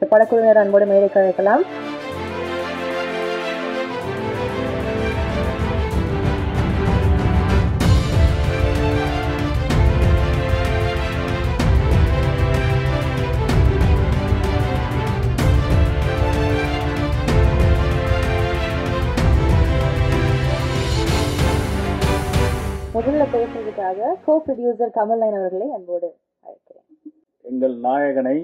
படக்குழுவினர் அன்போடு மேடைக்கு அழைக்கலாம். முதல்ல பேசுறதுக்காக கோ-ப்ரொடியூசர் கமல்நயன் அவர்களை அன்போடு அழைக்கிறேன். எங்கள் நாயகனை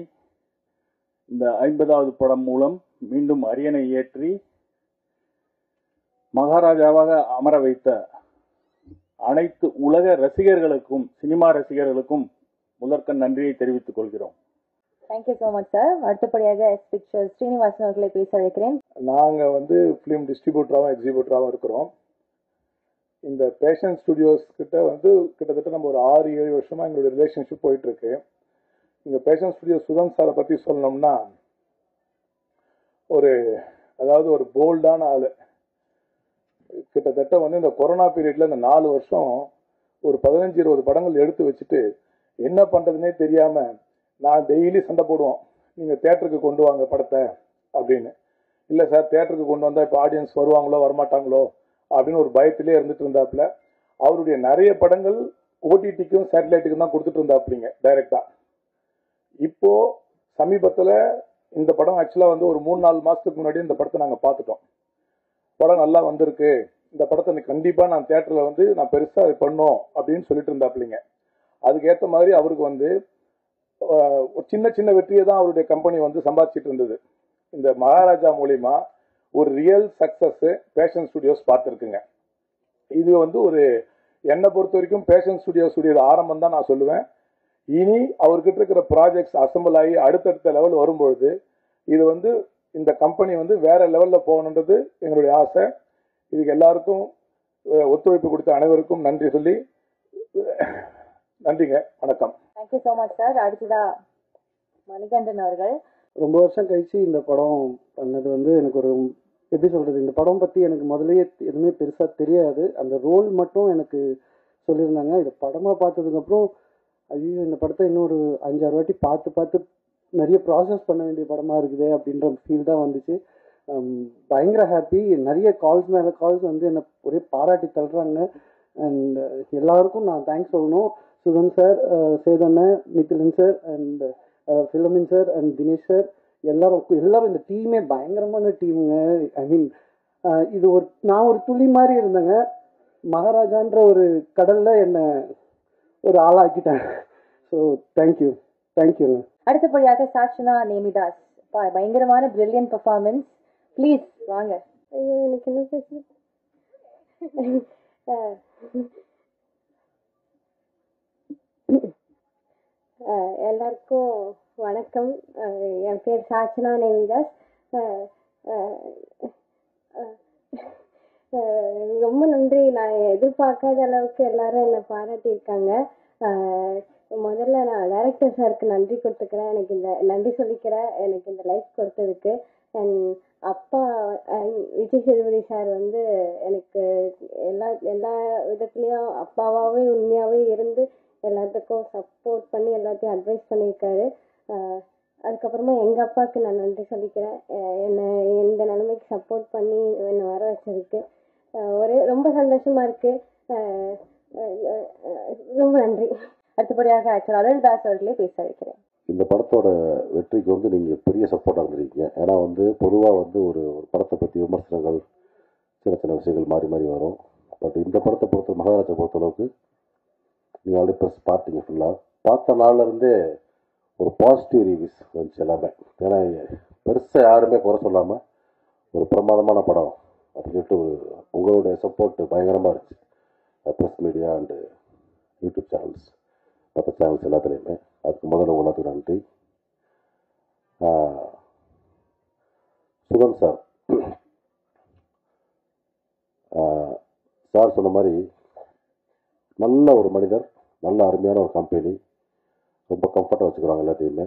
இந்த 50வது படம் மூலம் மீண்டும் அரியணை ஏற்றி மகாராஜாவாக அமர வைத்த அனைத்து உலக ரசிகர்களுக்கும், சினிமா ரசிகர்களுக்கும் முதற்கண் நன்றியை தெரிவித்துக் கொள்கிறோம். Thank you so much sir. அடுத்தபடியாக எஸ் பிக்சர்ஸ் ஸ்ரீனிவாசன் அவர்களை பேச அழைக்கிறேன். நாங்கள் ஃபிலிம் டிஸ்ட்ரிபியூட்டராகவும் எக்ஸிபியூட்டராகவும் இருக்கிறோம். இந்த பேஷன் ஸ்டுடியோஸ் கிட்ட கிட்டத்தட்ட நம்ம ஒரு 6-7 வருஷமா எங்களுடைய ரிலேஷன்ஷிப் போயிட்டு இருக்கு. இந்த பேஷன் ஸ்டுடியோ சுதன் சாரை பற்றி சொல்லணும்னா ஒரு போல்டான ஆள். கிட்டத்தட்ட இந்த கொரோனா பீரியட்ல இந்த 4 வருஷம் ஒரு 15-20 படங்கள் எடுத்து வச்சுட்டு என்ன பண்றதுன்னே தெரியாம நான் டெய்லி சண்டை போடுவோம், நீங்க தியேட்டருக்கு கொண்டு வாங்க படத்தை அப்படின்னு. இல்லை சார், தியேட்டருக்கு கொண்டு வந்தா இப்போ ஆடியன்ஸ் வருவாங்களோ வரமாட்டாங்களோ அப்படின்னு ஒரு பயத்திலே இருந்துட்டு இருந்தாப்புல. அவருடைய நிறைய படங்கள் ஓடிடிக்கும் சேட்டலைட்டுக்கும் தான் கொடுத்துட்டு இருந்தாப்புலிங்க டைரக்டா. இப்போ சமீபத்தில் இந்த படம் ஆக்சுவலா ஒரு 3-4 மாசத்துக்கு முன்னாடி இந்த படத்தை நாங்கள் பார்த்துட்டோம். படம் நல்லா வந்திருக்கு, இந்த படத்தை கண்டிப்பா நான் தியேட்டர்ல நான் பெருசா பண்ணோம் அப்படின்னு சொல்லிட்டு இருந்தாப்புலிங்க. அதுக்கேற்ற மாதிரி அவருக்கு ஒரு சின்ன சின்ன வெற்றியை தான் அவருடைய கம்பெனி சம்பாதிச்சிட்டு இருந்தது. இந்த மகாராஜா மூலியமா ஒரு ரியல் சக்சஸ் பேஷன் ஸ்டுடியோஸ் பார்த்துருக்குங்க. இது ஒரு என்னை பொறுத்த வரைக்கும் பேஷன் ஸ்டுடியோஸ் ஆரம்பம் தான் நான் சொல்லுவேன். இனி அவர்கிட்ட இருக்கிற ப்ராஜெக்ட்ஸ் அசம்பிள் ஆகி அடுத்தடுத்த லெவல் வரும்பொழுது இது இந்த கம்பெனி வேற லெவல்ல போகணுன்றது எங்களுடைய ஆசை. இதுக்கு எல்லாருக்கும் ஒத்துழைப்பு கொடுத்த அனைவருக்கும் நன்றி சொல்லி நன்றிங்க, வணக்கம். Thank you so much sir. அடுத்ததா மணிகண்டன் அவர்கள். ரொம்ப வருஷம் கழிச்சு இந்த படம் பண்ணது எனக்கு ஒரு எப்படி சொல்றது, இந்த படம் பத்தி எனக்கு முதல்லயே எதுவுமே பெருசா தெரியாது. அந்த ரோல் மட்டும் எனக்கு சொல்லியிருந்தாங்க. இதை படமா பார்த்ததுக்கு அப்புறம் ஐயோ இந்த படத்தை இன்னொரு 5-6 வாட்டி பார்த்து நிறைய ப்ராசஸ் பண்ண வேண்டிய படமா இருக்குது அப்படின்ற ஃபீல் தான் வந்துச்சு. பயங்கர ஹாப்பி. நிறைய கால்ஸ் மேலே கால்ஸ் என்னை ஒரே பாராட்டி தள்ளுறாங்க. அண்ட் எல்லாருக்கும் நான் தேங்க்ஸ் சொல்லணும். சுதன் சார், சேதண்ணன், Nithilan sir, and Philemon sir and Dinesh sir, எல்லாரும் இந்த டீமே பயங்கரமான டீமுங்க. ஐ மீன் இது நான் ஒரு துளி மாதிரி இருந்தேங்க. மகாராஜான்ற ஒரு கடல்ல என்னை ஒரு ஆளாக்கிட்டேன். So thank you. அடுத்தபடியாக சாட்சனா நேமிதாஸ். பயங்கரமான பிரில்லியன்ட் பெர்ஃபார்மன்ஸ். ப்ளீஸ் வாங்க. ஐயோ எனக்கு என்ன பேச. எல்லாருக்கும் வணக்கம். என் பேர் சாட்சனா நேமிதாஸ். ரொம்ப நன்றி. நான் எதிர்பார்க்காத அளவுக்கு எல்லாரும் என்னை பாராட்டியிருக்காங்க. முதல்ல நான் டைரக்டர் சாருக்கு நன்றி கொடுத்துக்கிறேன். எனக்கு இந்த நன்றி சொல்லிக்கிறேன் எனக்கு இந்த லைஃப் கொடுத்ததுக்கு. அண்ட் அப்பா விஜய் சேதுபதி சார் எனக்கு எல்லா விதத்துலேயும் அப்பாவாகவே உண்மையாகவே இருந்து எல்லாத்துக்கும் சப்போர்ட் பண்ணி எல்லாத்தையும் அட்வைஸ் பண்ணியிருக்காரு. அதுக்கப்புறமா எங்கள் அப்பாவுக்கு நான் நன்றி சொல்லிக்கிறேன். என்னை இந்த நிலைமைக்கு சப்போர்ட் பண்ணி என்னை வர வச்சதுக்கு ரொம்ப சந்தோஷமா இருக்கு. ரொம்ப நன்றி. அடுத்தபடியாக ஆக்டர் அருள்தாஸ் அவர்களே பேச வைக்கிறேன். இந்த படத்தோட வெற்றிக்கு நீங்கள் பெரிய சப்போர்ட்டாக இருந்திருக்கீங்க. ஏன்னா பொதுவாக ஒரு படத்தை பற்றி விமர்சனங்கள் சின்ன சின்ன விஷயங்கள் மாறி மாறி வரும். பட் இந்த படத்தை மகாராஜா பொறுத்தளவுக்கு நீங்கள் ஆல்ரெடி ப்ரெஸ் பார்த்தீங்க. ஃபுல்லாக பார்த்த நாள்லேருந்தே ஒரு பாசிட்டிவ் ரிவ்யூஸ் வந்துச்சு எல்லாமே. ஏன்னா பெருசாக யாருமே குறை சொல்லாமல் ஒரு பிரமாதமான படம் அப்படின்னு சொல்லிட்டு உங்களுடைய சப்போர்ட் பயங்கரமாக இருந்துச்சு. Press media and YouTube channels, மற்ற சேனல்ஸ் எல்லாத்துலேயுமே. அதுக்கு முதல்ல எல்லாத்துக்கும் நன்றி. சுதன் சார் சார் சொன்ன மாதிரி நல்ல ஒரு மனிதர், நல்ல அருமையான ஒரு கம்பெனி, ரொம்ப கம்ஃபர்ட்டாக வச்சுக்கிறாங்க எல்லாத்தையுமே.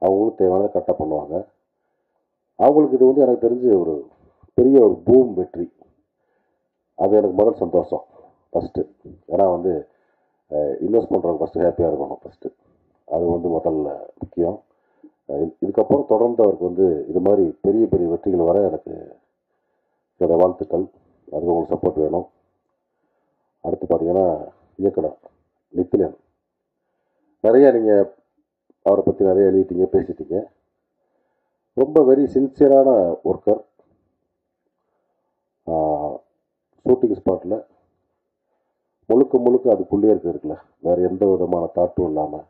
அவங்களும் தேவையானதை கரெக்டாக பண்ணுவாங்க. அவங்களுக்கு இது எனக்கு தெரிஞ்சு ஒரு பெரிய ஒரு பூம் வெற்றி. அது எனக்கு முதல் சந்தோஷம் ஃபஸ்ட்டு. ஏன்னா இன்வெஸ்ட் பண்ணுறவங்க ஃபஸ்ட்டு ஹாப்பியாக இருக்கணும் ஃபஸ்ட்டு. அது முதல்ல முக்கியம். இதுக்கப்புறம் தொடர்ந்து அவருக்கு வந்து இது மாதிரி பெரிய பெரிய வெற்றிகள் வர எனக்கு என்னோடய வாழ்த்துக்கள். அதுக்கு உங்களுக்கு சப்போர்ட் வேணும். அடுத்து பார்த்தீங்கன்னா இயக்குனர் நித்திலன், நிறைய நீங்கள் அவரை பற்றி நிறைய எழுதிட்டீங்க, பேசிட்டீங்க. ரொம்ப வெரி சின்சியரான ஒர்க்கர். ஷூட்டிங் ஸ்பாட்டில் முழுக்க முழுக்க அதுக்குள்ளேயே இருக்குல்ல, வேறு எந்த விதமான தாட்டும் இல்லாமல்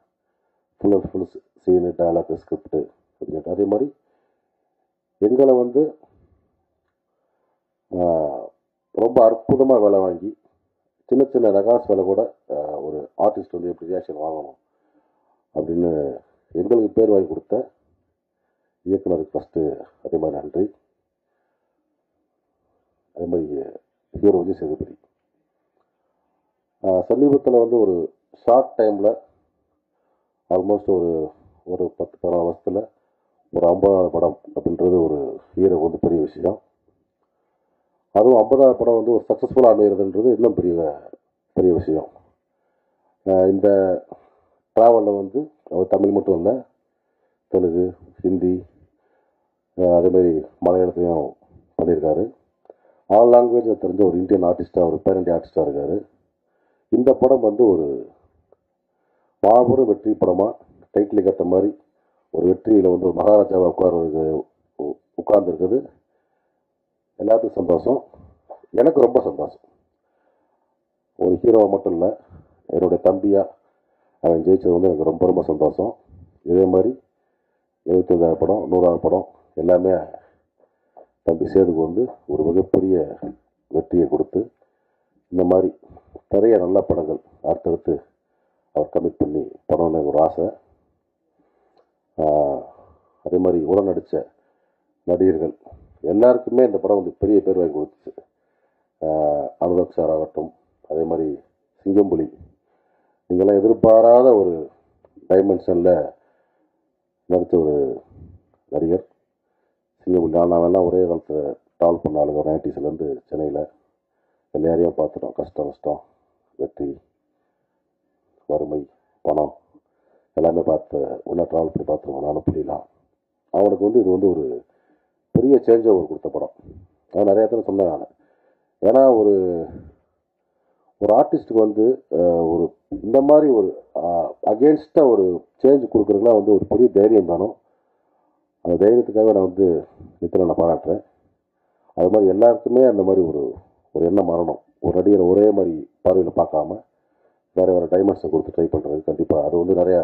full and full scene, dialogue, script அப்படின்ட்டு. அதே மாதிரி எங்களை வந்து ரொம்ப அற்புதமாக வேலை வாங்கி சின்ன சின்ன நகாஸ் வேலை கூட ஒரு ஆர்டிஸ்ட் வந்து எப்படி ரியாக்ஷன் வாங்கணும் அப்படின்னு எங்களுக்கு பேர் வாங்கி கொடுத்த இயக்குனருக்கு ஃபஸ்ட்டு அதே மாதிரி நன்றி. அதே மாதிரி ஹீரோ விஜய் சேதுபதி சமீபத்தில் வந்து ஒரு ஷார்ட் டைமில் ஆல்மோஸ்ட் ஒரு 10-12 வருஷத்தில் ஒரு 50வது படம் அப்படின்றது ஒரு ஹீரோ வந்து பெரிய விஷயம். அதுவும் 50வது படம் வந்து ஒரு சக்ஸஸ்ஃபுல்லாக அமைகிறதுன்றது இன்னும் பெரிய விஷயம். இந்த ட்ராவலில் வந்து அவர் தமிழ் மட்டும் இல்லை, தெலுங்கு, ஹிந்தி, அதேமாதிரி மலையாளத்தையும் பண்ணியிருக்காரு. ஆல் லாங்குவேஜ் தெரிஞ்ச ஒரு இந்தியன் ஆர்டிஸ்டாக, ஒரு பேரண்டி ஆர்டிஸ்டாக இருக்கார். இந்த படம் வந்து ஒரு மாபெரும் வெற்றி படமாக டைட்டிலுக்கு ஏற்ற மாதிரி ஒரு வெற்றியில் வந்து ஒரு மகாராஜாவை உட்கார்ந்துருக்குது. எல்லாத்துக்கும் சந்தோஷம், எனக்கு ரொம்ப சந்தோஷம். ஒரு ஹீரோவை மட்டும் இல்லை, என்னுடைய தம்பியாக அவன் ஜெயிச்சது வந்து எனக்கு ரொம்ப ரொம்ப சந்தோஷம். இதே மாதிரி 75வது படம், 100வது படம் எல்லாமே தம்பி சேதுக்கு வந்து ஒரு மிகப்பெரிய வெற்றியை கொடுத்து இந்த மாதிரி நிறைய நல்ல படங்கள் அடுத்தடுத்து அவர் கமிட் பண்ணி படம்னு ஒரு ஆசை. அதே மாதிரி உடன் நடித்த நடிகர்கள் எல்லாருக்குமே இந்த படம் வந்து பெரிய பேர் வாங்கி கொடுத்துச்சு. அனுராக் சார் ஆகட்டும், அதே மாதிரி சிங்கம்புலி, நீங்கள்லாம் எதிர்பாராத ஒரு டைமென்ஷனில் நடித்த ஒரு நடிகர் சிங்கம்புலி. நாமெல்லாம் ஒரே காலத்தில் ட்ராவல் பண்ண ஆளுங்க, 90ஸ்லேருந்து சென்னையில் எல்லாரையும் பார்த்துட்டோம். கஷ்டம், வெற்றி, வறுமை, பணம் எல்லாமே ஒன்றா ட்ராவல் பண்ணி பார்த்துருவோம். நானும் புரியலாம். அவனுக்கு வந்து இது வந்து ஒரு பெரிய சேஞ்ச் ஓவர் கொடுத்த படம். நான் நிறையா பேர் சொன்னேன் நான். ஏன்னா ஒரு ஆர்டிஸ்ட்டுக்கு வந்து ஒரு இந்த மாதிரி ஒரு அகெயின்ஸ்டாக ஒரு சேஞ்ச் கொடுக்குறதுலாம் வந்து ஒரு பெரிய தைரியம் வேணும். அந்த தைரியத்துக்காக நான் வந்து நித்திலனை பாராட்டுறேன். அது மாதிரி எல்லாருக்குமே அந்த மாதிரி ஒரு எண்ணம் வரணும். ஒரு நடிகரை ஒரே மாதிரி பார்வையில் பார்க்காம வேறு டைமென்ஷனை கொடுத்து ட்ரை பண்ணுறது கண்டிப்பாக. அது வந்து நிறையா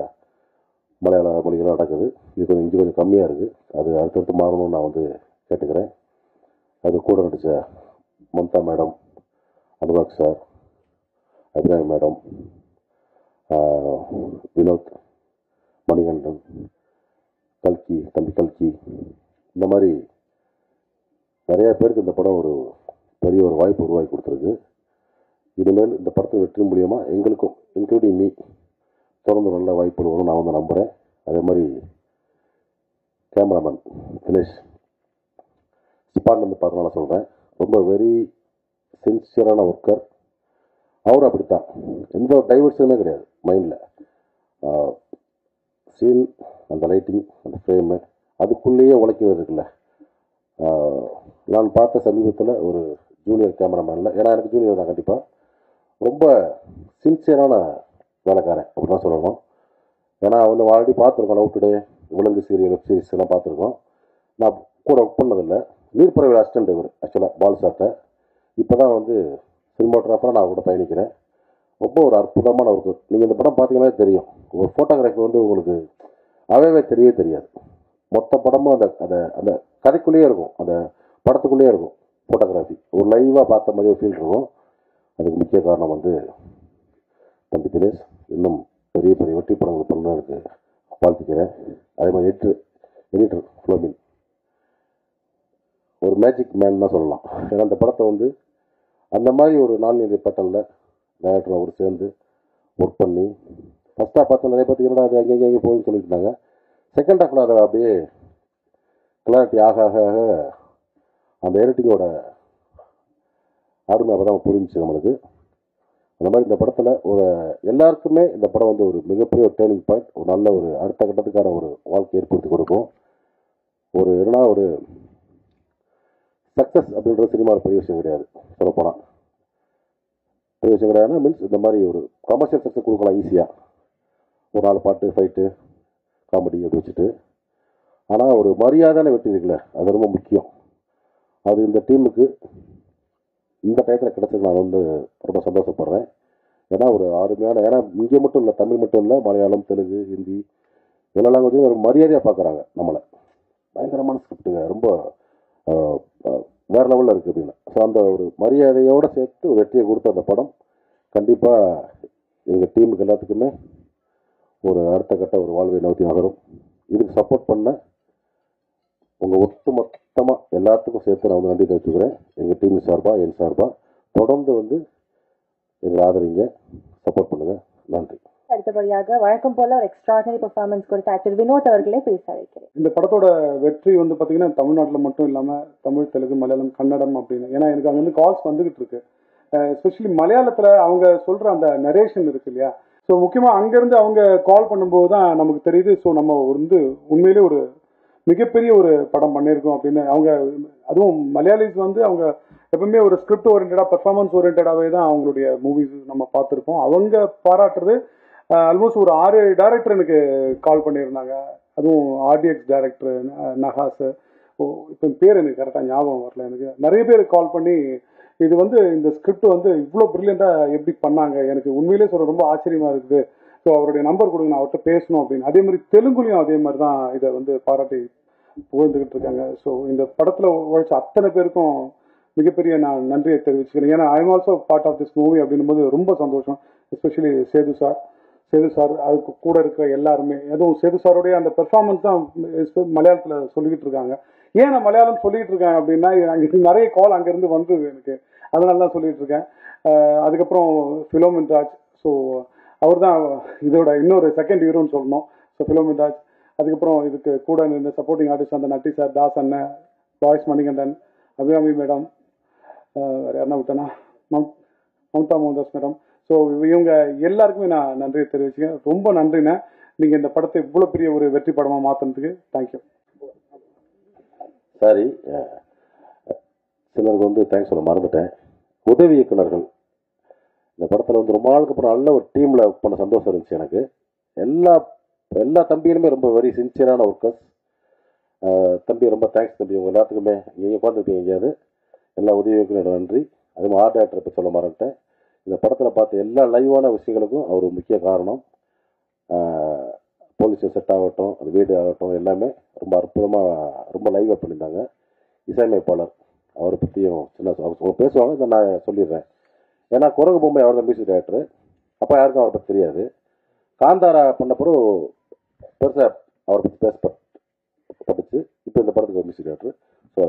மலையாள மொழிகளாக நடக்குது. இது இங்கே கொஞ்சம் கம்மியாக இருக்குது. அது அடுத்தடுத்து மாறணும்னு நான் வந்து கேட்டுக்கிறேன். அது கூட நடித்த Mamta madam, Anurag sir, Abhirami madam, Vinoth, Manikandan, தம்பி கல்கி, இந்த மாதிரி நிறையா பேருக்கு இந்த படம் ஒரு பெரிய ஒரு வாய்ப்பு உருவாக்கி கொடுத்துருக்கு. இனிமேல் இந்த படத்தை வெற்றி மூலியமாக எங்களுக்கும் இன்க்ளூடிங் மீ தொடர்ந்து நல்ல வாய்ப்புகள் வரும் நான் வந்து நம்புகிறேன். அதே மாதிரி கேமராமேன் தினேஷ் ஸ்பாட்லேருந்து பார்த்தனால சொல்கிறேன், ரொம்ப வெரி சின்சியரான ஒர்க்கர். அவரும் அப்படித்தான், எந்த ஒரு டைவர்ஷனுமே கிடையாது மைண்டில். சீன், அந்த லைட்டிங், அந்த ஃப்ரேமு, அதுக்குள்ளேயே உழைக்கிறது இருக்குல்ல. நான் பார்த்த சமீபத்தில் ஒரு ஜூனியர் கேமராமேனில், ஏன்னா எனக்கு ஜூனியர் தான் கண்டிப்பாக, ரொம்ப சின்சியரான வேலைக்காரன் அப்படி தான் சொல்லணும். ஏன்னா அவனை ஆல்ரெடி பார்த்துருக்கோம், லவ் டுடே, விலங்கு சீரியல், வெப் சீரிஸ் எல்லாம் பார்த்துருக்கோம். நான் கூட ஒர்க் பண்ணதில்லை. நீர்ப்பறவை அசிஸ்டன்ட் இவர் ஆக்சுவலாக பால் சாட்டை. இப்போ தான் வந்து சினிமாட்டோகிராஃபராக நான் கூட பயணிக்கிறேன். ரொம்ப ஒரு அற்புதமான ஒர்க்கு. நீங்கள் இந்த படம் பார்த்தீங்கன்னா தெரியும். ஒரு ஃபோட்டோகிராஃபி வந்து உங்களுக்கு அவையவே தெரியவே தெரியாது. மொத்த படமும் அந்த கதைக்குள்ளேயே இருக்கும், அந்த படத்துக்குள்ளேயே இருக்கும் ஃபோட்டோகிராஃபி. ஒரு லைவாக பார்த்த மாதிரி ஒரு ஃபீல் இருக்கும். அதுக்கு முக்கிய காரணம் வந்து தம்பி தினேஷ். இன்னும் பெரிய பெரிய வெற்றி படங்கள் பண்ணதுக்கு வாழ்த்துக்கிறேன். அதே மாதிரி எடிட்டர் ஃப்ளோமின் ஒரு மேஜிக் மேன் தான் சொல்லலாம். ஏன்னா அந்த படத்தை வந்து அந்த மாதிரி ஒரு நான்கு பேட்டர்னில் டைரக்டர் அவர் சேர்ந்து ஒர்க் பண்ணி ஃபஸ்ட்டாக பார்த்து நிறைய பார்த்தீங்கன்னா அது அங்கே போகுதுன்னு சொல்லிட்டு இருந்தாங்க. செகண்ட் ஹாஃபில் அதை அப்படியே கிளாரிட்டி ஆக அந்த எடிட்டிங்கோட அருமை அப்போ தான் புரிஞ்சிச்சு நம்மளுக்கு. அந்த மாதிரி இந்த படத்தில் ஒரு எல்லாருக்குமே இந்த படம் வந்து ஒரு மிகப்பெரிய ஒரு டேர்னிங் பாயிண்ட், ஒரு நல்ல ஒரு அடுத்த கட்டத்துக்கான ஒரு வாழ்க்கை ஏற்படுத்தி கொடுக்கும். ஒரு என்னன்னா ஒரு சக்ஸஸ் அப்படின்ற சினிமாவில் பெரிய விஷயம் கிடையாது. சொல்லப்போனால் பெரிய விஷயம் கிடையாதுன்னா மீன்ஸ் இந்த மாதிரி ஒரு கமர்ஷியல் சக்ஸஸ் கொடுக்கலாம் ஈஸியாக, ஒரு 4 பாட்டு ஃபைட்டு காமெடி அப்படி வச்சுட்டு. ஆனால் ஒரு மரியாதையான வெற்றி இருக்குல்ல, அது ரொம்ப முக்கியம். அது இந்த டீமுக்கு இந்த டயத்தில் கிடச்சது நான் வந்து ரொம்ப சந்தோஷப்படுறேன். ஏன்னா ஒரு அருமையான, ஏன்னா இங்கே மட்டும் இல்லை, தமிழ் மட்டும் இல்லை, மலையாளம், தெலுங்கு, ஹிந்தி எல்லா லாங்குவேஜும் ஒரு மரியாதையாக பார்க்குறாங்க நம்மளை. பயங்கரமான ஸ்கிரிப்டுங்க, ரொம்ப வேறு லெவலில் இருக்குது அப்படின்னு. ஸோ அந்த ஒரு மரியாதையோடு சேர்த்து ஒரு வெற்றியை கொடுத்த அந்த படம் கண்டிப்பாக எங்கள் டீமுக்கு எல்லாத்துக்குமே ஒரு அடுத்த கட்ட ஒரு வாழ்வை நோக்கி நகரும். இதுக்கு சப்போர்ட் பண்ண உங்கள் ஒட்டுமொத்தமாக எல்லாத்துக்கும் சேர்த்து நான் வந்து நன்றி தெரிவிச்சுக்கிறேன். எங்கள் டீம் சார்பாக, என் சார்பாக தொடர்ந்து வந்து எங்களை ஆதரிங்க, சப்போர்ட் பண்ணுங்கள். நன்றி. அடுத்தபடியாக வழக்கம் போல ஒரு எக்ஸ்ட்ராடனரி பெர்ஃபார்மன்ஸ் கொடுத்த ஆக்டர் வினோத் அவர்களே பேச அழைக்கிறேன். இந்த படத்தோட வெற்றி வந்து பார்த்தீங்கன்னா தமிழ்நாட்டில் மட்டும் இல்லாமல் தமிழ், தெலுங்கு, மலையாளம், கன்னடம் அப்படின்னு, ஏன்னா எனக்கு அங்கே வந்து கால்ஸ் வந்துகிட்டு இருக்கு. எஸ்பெஷலி மலையாளத்தில் அவங்க சொல்கிற அந்த நரேஷன் இருக்கு இல்லையா, ஸோ முக்கியமாக அங்கேருந்து அவங்க கால் பண்ணும்போது தான் நமக்கு தெரியுது. ஸோ நம்ம வந்து உண்மையிலே ஒரு மிகப்பெரிய ஒரு படம் பண்ணியிருக்கோம் அப்படின்னு. அவங்க அதுவும் மலையாளிஸ் வந்து அவங்க எப்பவுமே ஒரு ஸ்கிரிப்ட் ஓரியன்டாக, பெர்ஃபார்மன்ஸ் ஓரியன்டாகவே தான் அவங்களுடைய மூவிஸ் நம்ம பார்த்துருப்போம். அவங்க பாராட்டுறது ஆல்மோஸ்ட் ஒரு 6 டைரக்டர் எனக்கு கால் பண்ணியிருந்தாங்க. அதுவும் ஆர்டிஎக்ஸ் டைரக்டர் நகாஸ், இப்போ பேர் எனக்கு கரெக்டாக ஞாபகம் வரல, எனக்கு நிறைய பேர் கால் பண்ணி இது வந்து இந்த ஸ்கிரிப்ட் வந்து இவ்வளோ ப்ரில்லியண்ட்டாக எப்படி பண்ணாங்க, எனக்கு உண்மையிலே சொல்ல ரொம்ப ஆச்சரியமாக இருக்குது. ஸோ அவருடைய நம்பர் கொடுங்க, நான் அவர்கிட்ட பேசணும் அப்படின்னு. அதே மாதிரி தெலுங்குலையும் அதே மாதிரி தான் இதை வந்து பாராட்டி புகழ்ந்துக்கிட்டு இருக்காங்க. ஸோ இந்த படத்தில் உழைச்ச அத்தனை பேருக்கும் மிகப்பெரிய நான் நன்றியை தெரிவிச்சுக்கிறேன். ஏன்னா I am also part of this movie அப்படின்னும் போது ரொம்ப சந்தோஷம். எஸ்பெஷலி சேது சார் அதுக்கு கூட இருக்கிற எல்லாருமே, அதுவும் சேது சாருடைய அந்த பெர்ஃபார்மன்ஸ் தான் மலையாளத்தில் சொல்லிக்கிட்டு இருக்காங்க. ஏன் நான் மலையாளம் சொல்லிட்டு இருக்கேன் அப்படின்னா, அங்கே நிறைய கால் அங்கேருந்து வந்தது எனக்கு, அதனால தான் சொல்லிட்டு இருக்கேன். அதுக்கப்புறம் ஃபிலோமின் ராஜ், ஸோ அவர் தான் இதோட இன்னொரு செகண்ட் ஹீரோன்னு சொல்லணும். ஸோ ஃபிலோமின் ராஜ், அதுக்கப்புறம் இதுக்கு கூட இந்த சப்போர்ட்டிங் ஆர்டிஸ்ட் அந்த நட்டி சார், தாஸ் அண்ணன், பாய்ஸ் மணிகண்டன், அபிராமி மேடம், வேறு யாருன்னா விட்டேன்னா மம்தா மோகன்தாஸ் மேடம். ஸோ இவங்க எல்லாருக்குமே நான் நன்றியை தெரிவிச்சுக்கேன். ரொம்ப நன்றிண்ணே, நீங்கள் இந்த படத்தை இவ்வளோ பெரிய ஒரு வெற்றி படமாக மாற்றினதுக்கு தேங்க்யூ. சாரி, சிலருக்கு வந்து தேங்க்ஸ் சொல்ல மறந்துட்டேன். உதவி இயக்குனர்கள், இந்த படத்தில் வந்து ரொம்ப நாளுக்கு அப்புறம் நல்ல ஒரு டீமில் பண்ண சந்தோஷம் இருந்துச்சு எனக்கு. எல்லா தம்பியிலுமே ரொம்ப வெரி சின்சியரான ஒர்க்கர்ஸ். தம்பி ரொம்ப தேங்க்ஸ் தம்பி, உங்கள் எல்லாத்துக்குமே. நீங்கள் உட்காந்துருப்பீங்க எங்கேயாவது. எல்லா உதவி இயக்குனரோட நன்றி. அதே மாதிரி ஆர்ட் டேரக்டரை பற்றி சொல்ல மறந்துட்டேன். இந்த படத்தில் பார்த்த எல்லா லைவான விஷயங்களுக்கும் அவர் முக்கிய காரணம். போலீஸ் செட் ஆகட்டும், அது வீடு ஆகட்டும், எல்லாமே ரொம்ப அற்புதமாக ரொம்ப லைவாக பண்ணியிருந்தாங்க. இசையமைப்பாளர், அவரை பற்றியும் சின்ன அவங்க பேசுவாங்க, இதை நான் சொல்லிடுறேன். ஏன்னா குரங்கு பொம்மை அவர் தான் மியூசிக் டைரக்டர். அப்போ யாருக்கும் அவரை பற்றி தெரியாது. காந்தாரா பண்ண பிறகு பெருசாக அவரை பற்றி பேசப்பட்டுச்சு. இப்போ இந்த படத்துக்கு மியூசிக் டைரக்டர். ஸோ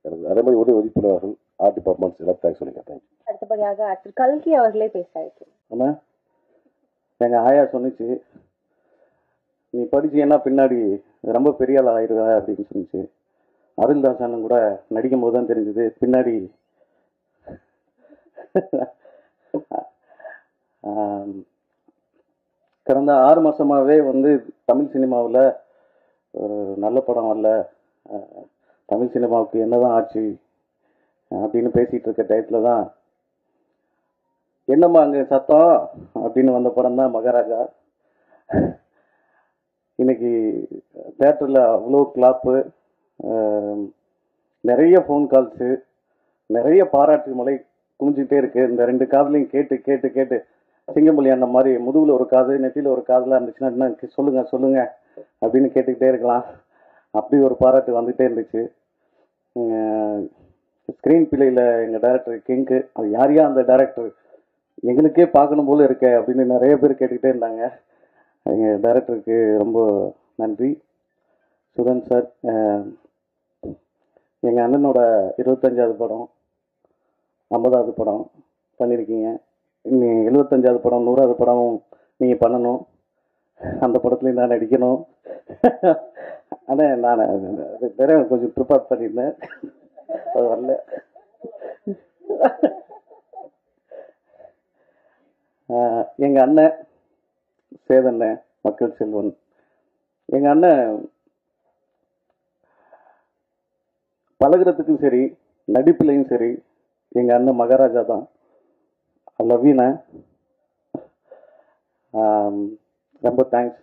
எனக்கு அதே மாதிரி உதவி உறுப்பினர்கள், ஆர்ட் டிபார்ட்மெண்ட்ஸ் எல்லாம் தேங்க்ஸ் சொல்லுங்க. தேங்க்யூ. அடுத்தபடியாக ஆக்டர் கல்கி அவர்களே பேச அழைக்கிறேன். ஆனால் எங்கள் ஆயா சொன்னிச்சு, நீ படிச்சீங்கன்னா பின்னாடி ரொம்ப பெரிய ஆள் ஆயிடுவ அப்படின்னு சொன்னிச்சு. அருள்தாசன் கூட நடிக்கும் போது தான் தெரிஞ்சது பின்னாடி கடந்த 6 மாதமாகவே வந்து தமிழ் சினிமாவில் ஒரு நல்ல படம் வரல, தமிழ் சினிமாவுக்கு என்னதான் ஆச்சு அப்படின்னு பேசிகிட்டு இருக்க டயத்தில் தான் என்னம்மா அங்கே சத்தம் அப்படின்னு வந்த படம் தான் மகாராஜா. இன்னைக்கு தேட்டரில் அவ்வளோ கிளாப்பு, நிறைய ஃபோன் கால்ஸு, நிறைய பாராட்டு மலை குமிஞ்சிக்கிட்டே இருக்குது. இந்த 2 காதலையும் கேட்டு கேட்டு கேட்டு சிங்கம்பள்ளி அந்த மாதிரி முதுகில் ஒரு காது நெத்தியில் ஒரு காதலாக இருந்துச்சுன்னா சொல்லுங்கள் அப்படின்னு கேட்டுக்கிட்டே இருக்கலாம். அப்படி ஒரு பாராட்டு வந்துகிட்டே இருந்துச்சு. ஸ்க்ரீன் பிள்ளையில் எங்கள் டைரக்டர் கிங்கு, அது யாரையா அந்த டைரக்டர் எங்களுக்கே பார்க்கணும் போல இருக்க அப்படின்னு நிறைய பேர் கேட்டுக்கிட்டே இருந்தாங்க. எங்கள் டைரக்டருக்கு ரொம்ப நன்றி. சுதன் சார், எங்கள் அண்ணனோட 25வது படம், 50வது படம் பண்ணியிருக்கீங்க. இனி 75வது படம், 100வது படமும் நீங்கள் பண்ணணும். அந்த படத்துலையும் நான் நடிக்கணும். ஆனால் நான் வேற கொஞ்சம் ப்ரிப்பேர் பண்ணியிருந்தேன், அது வரல. எங்கள் அண்ணன் சேதண்ணன், மக்கள் செல்வன். எங்கள் அண்ணன் பழகிறதுக்கும் சரி, நடிப்புலையும் சரி, எங்கள் அண்ணன் மகாராஜா தான். லவ்யூண்ணே. ரொம்ப தேங்க்ஸ்.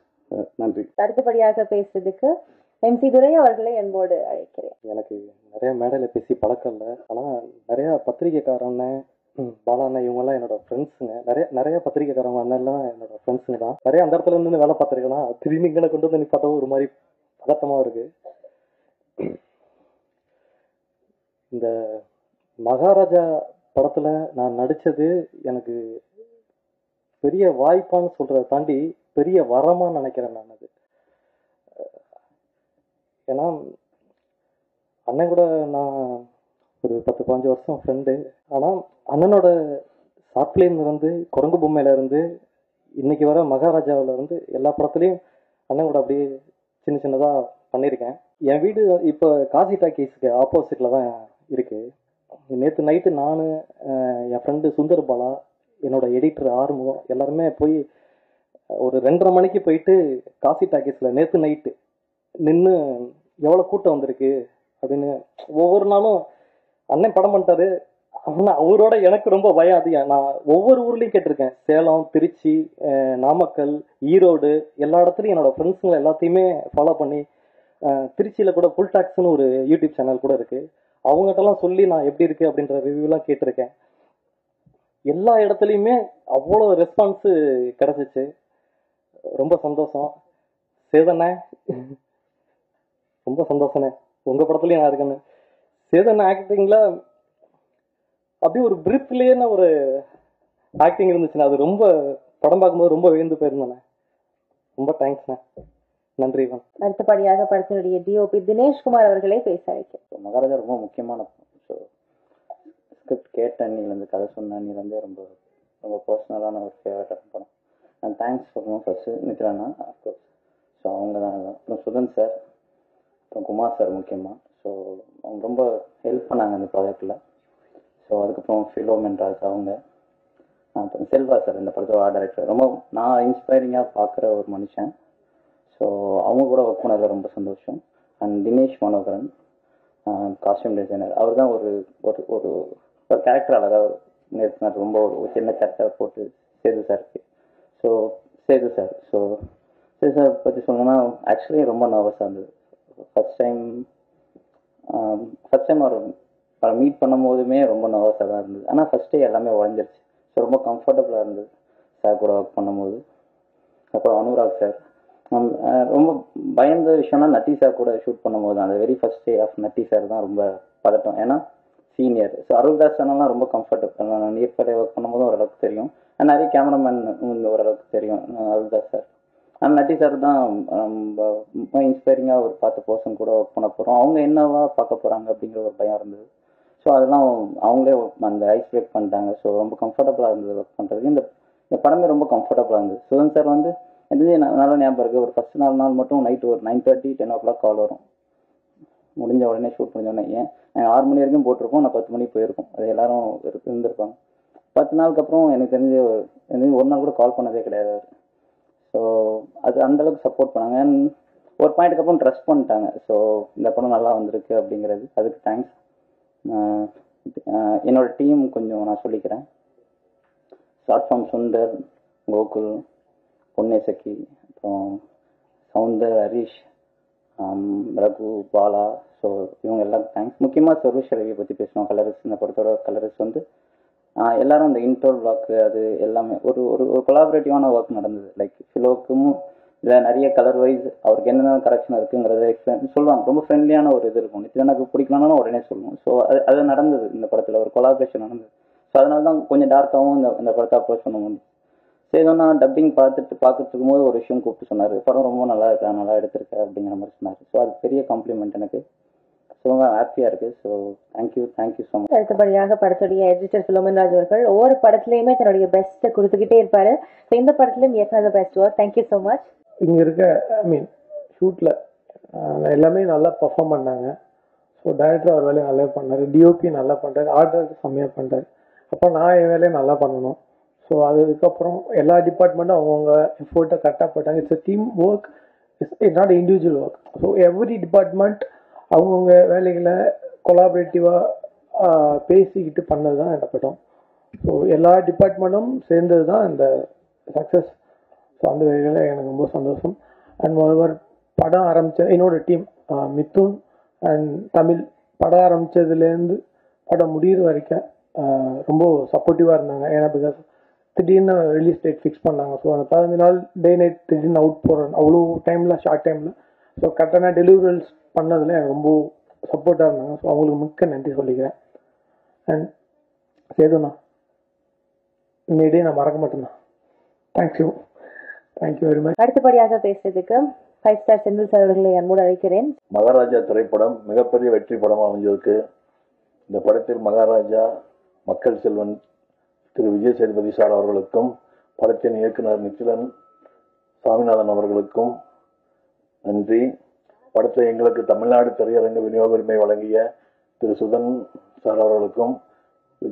நன்றி. அடுத்தபடியாக பேசுறதுக்கு MC துரை அவர்களை அன்போடு அழைக்கிறேன். எனக்கு நிறைய மேடையில் பேசி பழக்கம் இல்லை, ஆனால் நிறையா பத்திரிகைக்காரண்ண பாலாண்ணா இவங்கெல்லாம் என்னோட ஃப்ரெண்ட்ஸுங்க. நிறைய பத்திரிகைக்காரங்க அண்ணெல்லாம் என்னோட ஃப்ரெண்ட்ஸுங்க தான். நிறைய அந்த இடத்துல இருந்து வேலை பார்த்துருக்கேன்னா திடீர்னு இங்கே கொண்டு வந்து நிப்பாட்டவும் ஒரு மாதிரி பதட்டமாக இருக்கு. இந்த மகாராஜா படத்தில் நான் நடித்தது எனக்கு பெரிய வாய்ப்பான்னு சொல்கிறத தாண்டி பெரிய வரமாக நினைக்கிறேன் நான். அது ஏன்னா அண்ணன் கூட நான் ஒரு 10-15 வருஷம் ஃப்ரெண்டு. ஆனால் அண்ணனோட ஷார்ட் ஃபிலிம்லேருந்து, குரங்கு பொம்மையிலேருந்து, இன்னைக்கு வர மகாராஜாவிலேருந்து எல்லா படத்துலையும் அண்ணன் கூட அப்படியே சின்னதாக பண்ணியிருக்கேன். என் வீடு இப்போ காசி டாக்கீஸ்க்கு ஆப்போசிட்டில் தான் இருக்குது. நேற்று நைட்டு நான், என் ஃப்ரெண்டு சுந்தர் பாலா, என்னோட எடிட்டர் ஆறுமுகம் எல்லாருமே போய் ஒரு 2:30 மணிக்கு போயிட்டு காசி டாக்கீஸில் நேற்று நைட்டு நின்று எவ்வளோ கூட்டம் வந்திருக்கு அப்படின்னு ஒவ்வொரு நாளும் அண்ணன் படம் பண்ணிட்டாரு. ஆனால் அவரோட எனக்கு ரொம்ப பயம் அதிகம். நான் ஒவ்வொரு ஊர்லேயும் கேட்டிருக்கேன். சேலம், திருச்சி, நாமக்கல், ஈரோடு எல்லா இடத்துலையும் என்னோட ஃப்ரெண்ட்ஸுங்களை எல்லாத்தையுமே ஃபாலோ பண்ணி, திருச்சியில் கூட ஃபுல் டாக்ஸ்னு ஒரு யூடியூப் சேனல் கூட இருக்குது. அவங்ககிட்டலாம் சொல்லி நான் எப்படி இருக்குது அப்படின்ற ரிவ்யூலாம் கேட்டிருக்கேன். எல்லா இடத்துலையுமே அவ்வளோ ரெஸ்பான்ஸு கிடச்சிச்சு. ரொம்ப சந்தோஷம். சேதண்ணே ரொம்ப சந்தோஷண்ணே, உங்கள் படத்துலையும் நான் இருக்கேன்னு. சேதண்ண ஆக்டிங்கில் அப்படியே ஒரு பிரிப்லேயே ஒரு ஆக்டிங் இருந்துச்சுண்ணே. அது ரொம்ப படம் பார்க்கும்போது ரொம்ப வியந்து போயிருந்தேண்ணே. ரொம்ப தேங்க்ஸ்ண்ணே. நன்றி. அடுத்தபடியாக படத்தினுடைய DOP தினேஷ்குமார் அவர்களை பேச அழைக்கிறேன். மகாராஜா ரொம்ப முக்கியமான ஸோ ஸ்கிரிப்ட் கேட்ட அன்னிலேருந்து, கதை சொன்ன அன்னிலேருந்து ரொம்ப ரொம்ப பர்சனலான ஒரு ஃபேவரட்டான படம். நான் தேங்க்ஸ் சொல்லணும் ஃபர்ஸ்ட்டு நிற்கிறேன்னா அஃப்கோர்ஸ். ஸோ அவங்க தான். அப்புறம் சுதன் சார், அப்புறம் குமார் சார் முக்கியமாக. ஸோ அவங்க ரொம்ப ஹெல்ப் பண்ணாங்க அந்த ப்ராஜெக்டில். ஸோ அதுக்கப்புறம் ஃபிலோமென் ராஜ் அவங்க, அப்புறம் செல்வா சார் இந்த படத்தோட ஆர்ட் டைரக்டர். ரொம்ப நான் இன்ஸ்பைரிங்காக பார்க்குற ஒரு மனுஷன். ஸோ அவங்க கூட ஒர்க் பண்ணதில் ரொம்ப சந்தோஷம். And Dinesh Manoharan costume designer, அவர் தான் ஒரு ஒரு ஒரு ஒரு கேரக்டர் அழகாக நிறுத்தினார். ரொம்ப ஒரு சின்ன சட்டை போட்டு சேது சாருக்கு. ஸோ சேது சார் பற்றி சொல்லணும்னா ஆக்சுவலி ரொம்ப நர்வஸாக இருந்தது. ஃபஸ்ட் டைம் அவரை மீட் பண்ணும் போதுமே ரொம்ப நர்வஸாக தான் இருந்தது. ஆனால் ஃபஸ்ட்டே எல்லாமே உடஞ்சிருச்சு. ஸோ ரொம்ப கம்ஃபர்டபுளாக இருந்தது சார் கூட ஒர்க் பண்ணும்போது. அப்புறம் அனுராக் சார், ரொம்ப பயந்த விஷயம்னா நட்டி சார் கூட ஷூட் பண்ணும்போது அந்த very first day of Natty sir தான் ரொம்ப பதட்டம். ஏன்னா சீனியர். ஸோ அருள்தாஸ் சேனல்லாம் ரொம்ப கம்ஃபர்டபுள். நான் நீர்படை ஒர்க் பண்ணும்போதும் ஓரளவுக்கு தெரியும். நிறைய கேமராமேன் ஓரளவுக்கு தெரியும் அருள்தாஸ் சார். ஆனால் நட்டி சார் தான் ரொம்ப இன்ஸ்பைரிங்காக ஒரு 10 பர்சன் கூட ஒர்க் பண்ண போகிறோம். அவங்க என்னவா பார்க்க போகிறாங்க அப்படிங்கிற ஒரு பயம் இருந்தது. ஸோ அதெல்லாம் அவங்களே அந்த ஐஸ் பிரேக் பண்ணிட்டாங்க. ஸோ ரொம்ப கம்ஃபர்டபுளாக இருந்தது ஒர்க் பண்ணுறதுக்கு. இந்த படமே ரொம்ப கம்ஃபர்டபுளாக இருந்தது. சுதன் சார் வந்து எனக்கு நல்லா ஞாபகம் இருக்குது. ஒரு ஃபஸ்ட் நாள் மட்டும் நைட்டு ஒரு 9:30 10 o'clock கால் வரும். முடிஞ்ச உடனே ஷூட் முடிஞ்ச உடனே. ஏன் நாங்கள் 6 மணி வரைக்கும் போட்டிருப்போம், நான் 10 மணிக்கு போயிருக்கோம். அது எல்லாரும் இருந்திருப்பாங்க. 10 நாளுக்கு அப்புறம் எனக்கு தெரிஞ்ச ஒரு நாள் கூட கால் பண்ணதே கிடையாது அவர். ஸோ அது அந்தளவுக்கு சப்போர்ட் பண்ணாங்க. ஒரு பாயிண்ட்டுக்கு அப்புறம் ட்ரஸ்ட் பண்ணிட்டாங்க. ஸோ இந்த படம் நல்லா வந்திருக்கு அப்படிங்கிறது, அதுக்கு தேங்க்ஸ். என்னோட டீம் கொஞ்சம் நான் சொல்லிக்கிறேன். ஷார்ட் ஃபார்ம் சுந்தர், கோகுல், பொன்னேசக்கி, அப்புறம் சவுந்தர், ஹரிஷ், ரகு, பாலா. ஸோ இவங்க எல்லாருக்கும் தேங்க்ஸ். முக்கியமாக சர்வேஷ் ரவியை பற்றி பேசணும். கலரிஸ், இந்த படத்தோட கலரிஸ் வந்து எல்லாரும் அந்த இன்ட்ரோல் பிளாக்கு அது எல்லாமே ஒரு ஒரு ஒரு கொலாபரேட்டிவான ஒர்க் நடந்தது. லைக் ஃபிலோக்கும் இதில் நிறைய கலர் வைஸ் அவருக்கு என்னென்ன கரெக்ஷன் இருக்குங்கிறத எக்ஸ்பிளைன் சொல்லுவாங்க. ரொம்ப ஃப்ரெண்ட்லியான ஒரு இது இருக்கும். எனக்கு பிடிக்கலனாலும் உடனே சொல்லுவோம். ஸோ அது நடந்தது இந்த படத்தில், ஒரு கொலாபரேஷன் நடந்தது. ஸோ அதனால தான் கொஞ்சம் டார்க்காகவும் இந்த படத்தை அப்ரோச் பண்ண முடியும். சரி, நான் டப்பிங் பார்த்துட்டு போது ஒரு விஷயம் கூப்பிட்டு சொன்னார், படம் ரொம்ப நல்லா இருக்கா, நல்லா எடுத்திருக்கேன் அப்படிங்கிற மாதிரி சொன்னார். ஸோ அது பெரிய காம்ப்ளிமெண்ட் எனக்கு. ஸோ ஹாப்பியாக இருக்குது. So thank you so much. அடுத்தபடியாக படத்துடைய எடிட்டர் ஃபிலோமென் ராஜ் அவர்கள் ஒவ்வொரு படத்துலையுமே தன்னுடைய பெஸ்ட்டை கொடுத்துக்கிட்டே இருப்பாரு. இந்த படத்துலையும் S best work. Thank you so much. இங்கே இருக்க ஷூட்டில் எல்லாமே நல்லா பர்ஃபார்ம் பண்ணாங்க. ஸோ டைரக்டர் அவர் வேலையை நல்லா பண்ணார், டிஓபி நல்லா பண்ணுறாரு, ஆர்டர் செம்மையாக பண்ணுறாரு. அப்போ நான் என் வேலையை நல்லா பண்ணணும். ஸோ அதுக்கப்புறம் எல்லா டிபார்ட்மெண்ட்டும் அவங்கவுங்க எஃபோர்ட்டை கரெக்டாக போட்டாங்க. It's a team work, it's not individual work. So every department அவங்கவுங்க வேலைகளை கொலாபரேட்டிவாக பேசிக்கிட்டு பண்ணது தான் இந்த படம். ஸோ எல்லா டிபார்ட்மெண்ட்டும் சேர்ந்தது தான் இந்த சக்ஸஸ். ஸோ அந்த வகையில் எனக்கு ரொம்ப சந்தோஷம். அண்ட் மோரோவர் படம் ஆரம்பித்த என்னோட டீம் மிதுன் அண்ட் தமிழ் படம் ஆரம்பித்ததுலேருந்து படம் முடிகிற வரைக்கும் ரொம்ப சப்போர்ட்டிவாக இருந்தாங்க. ஏன்னா பிகாஸ் திடீர்னு ரிலீஸ் டேட் ஃபிக்ஸ் பண்ணாங்க. ஸோ அந்த 15 நாள் டே நைட் திடீர்னு அவுட் போகிறேன் அவ்வளோ டைமில், ஷார்ட் டைமில். ஸோ கரெக்டான டெலிவரிஸ் பண்ணதில் எனக்கு ரொம்ப சப்போர்ட்டாக இருந்தாங்க. ஸோ அவங்களுக்கு மிக்க நன்றி சொல்லிக்கிறேன். அண்ட் சேதுண்ணா, இந்த டே நான் மறக்க மாட்டேண்ணா. Thank you very much. அடுத்தபடியாக பேசுறதுக்கு 5 ஸ்டார் செந்தில் சார் அவர்களை அன்போடு அழைக்கிறேன். மகாராஜா திரைப்படம் மிகப்பெரிய வெற்றி படமாக அமைஞ்சிருக்கு. இந்த படத்தில் மகாராஜா மக்கள் செல்வன் திரு விஜய் சேதுபதி சார் அவர்களுக்கும் படத்தின் இயக்குனர் நித்திலன் சாமிநாதன் அவர்களுக்கும் நன்றி. படத்தை எங்களுக்கு தமிழ்நாடு திரையரங்க விநியோக உரிமை வழங்கிய திரு சுதன் சார் அவர்களுக்கும்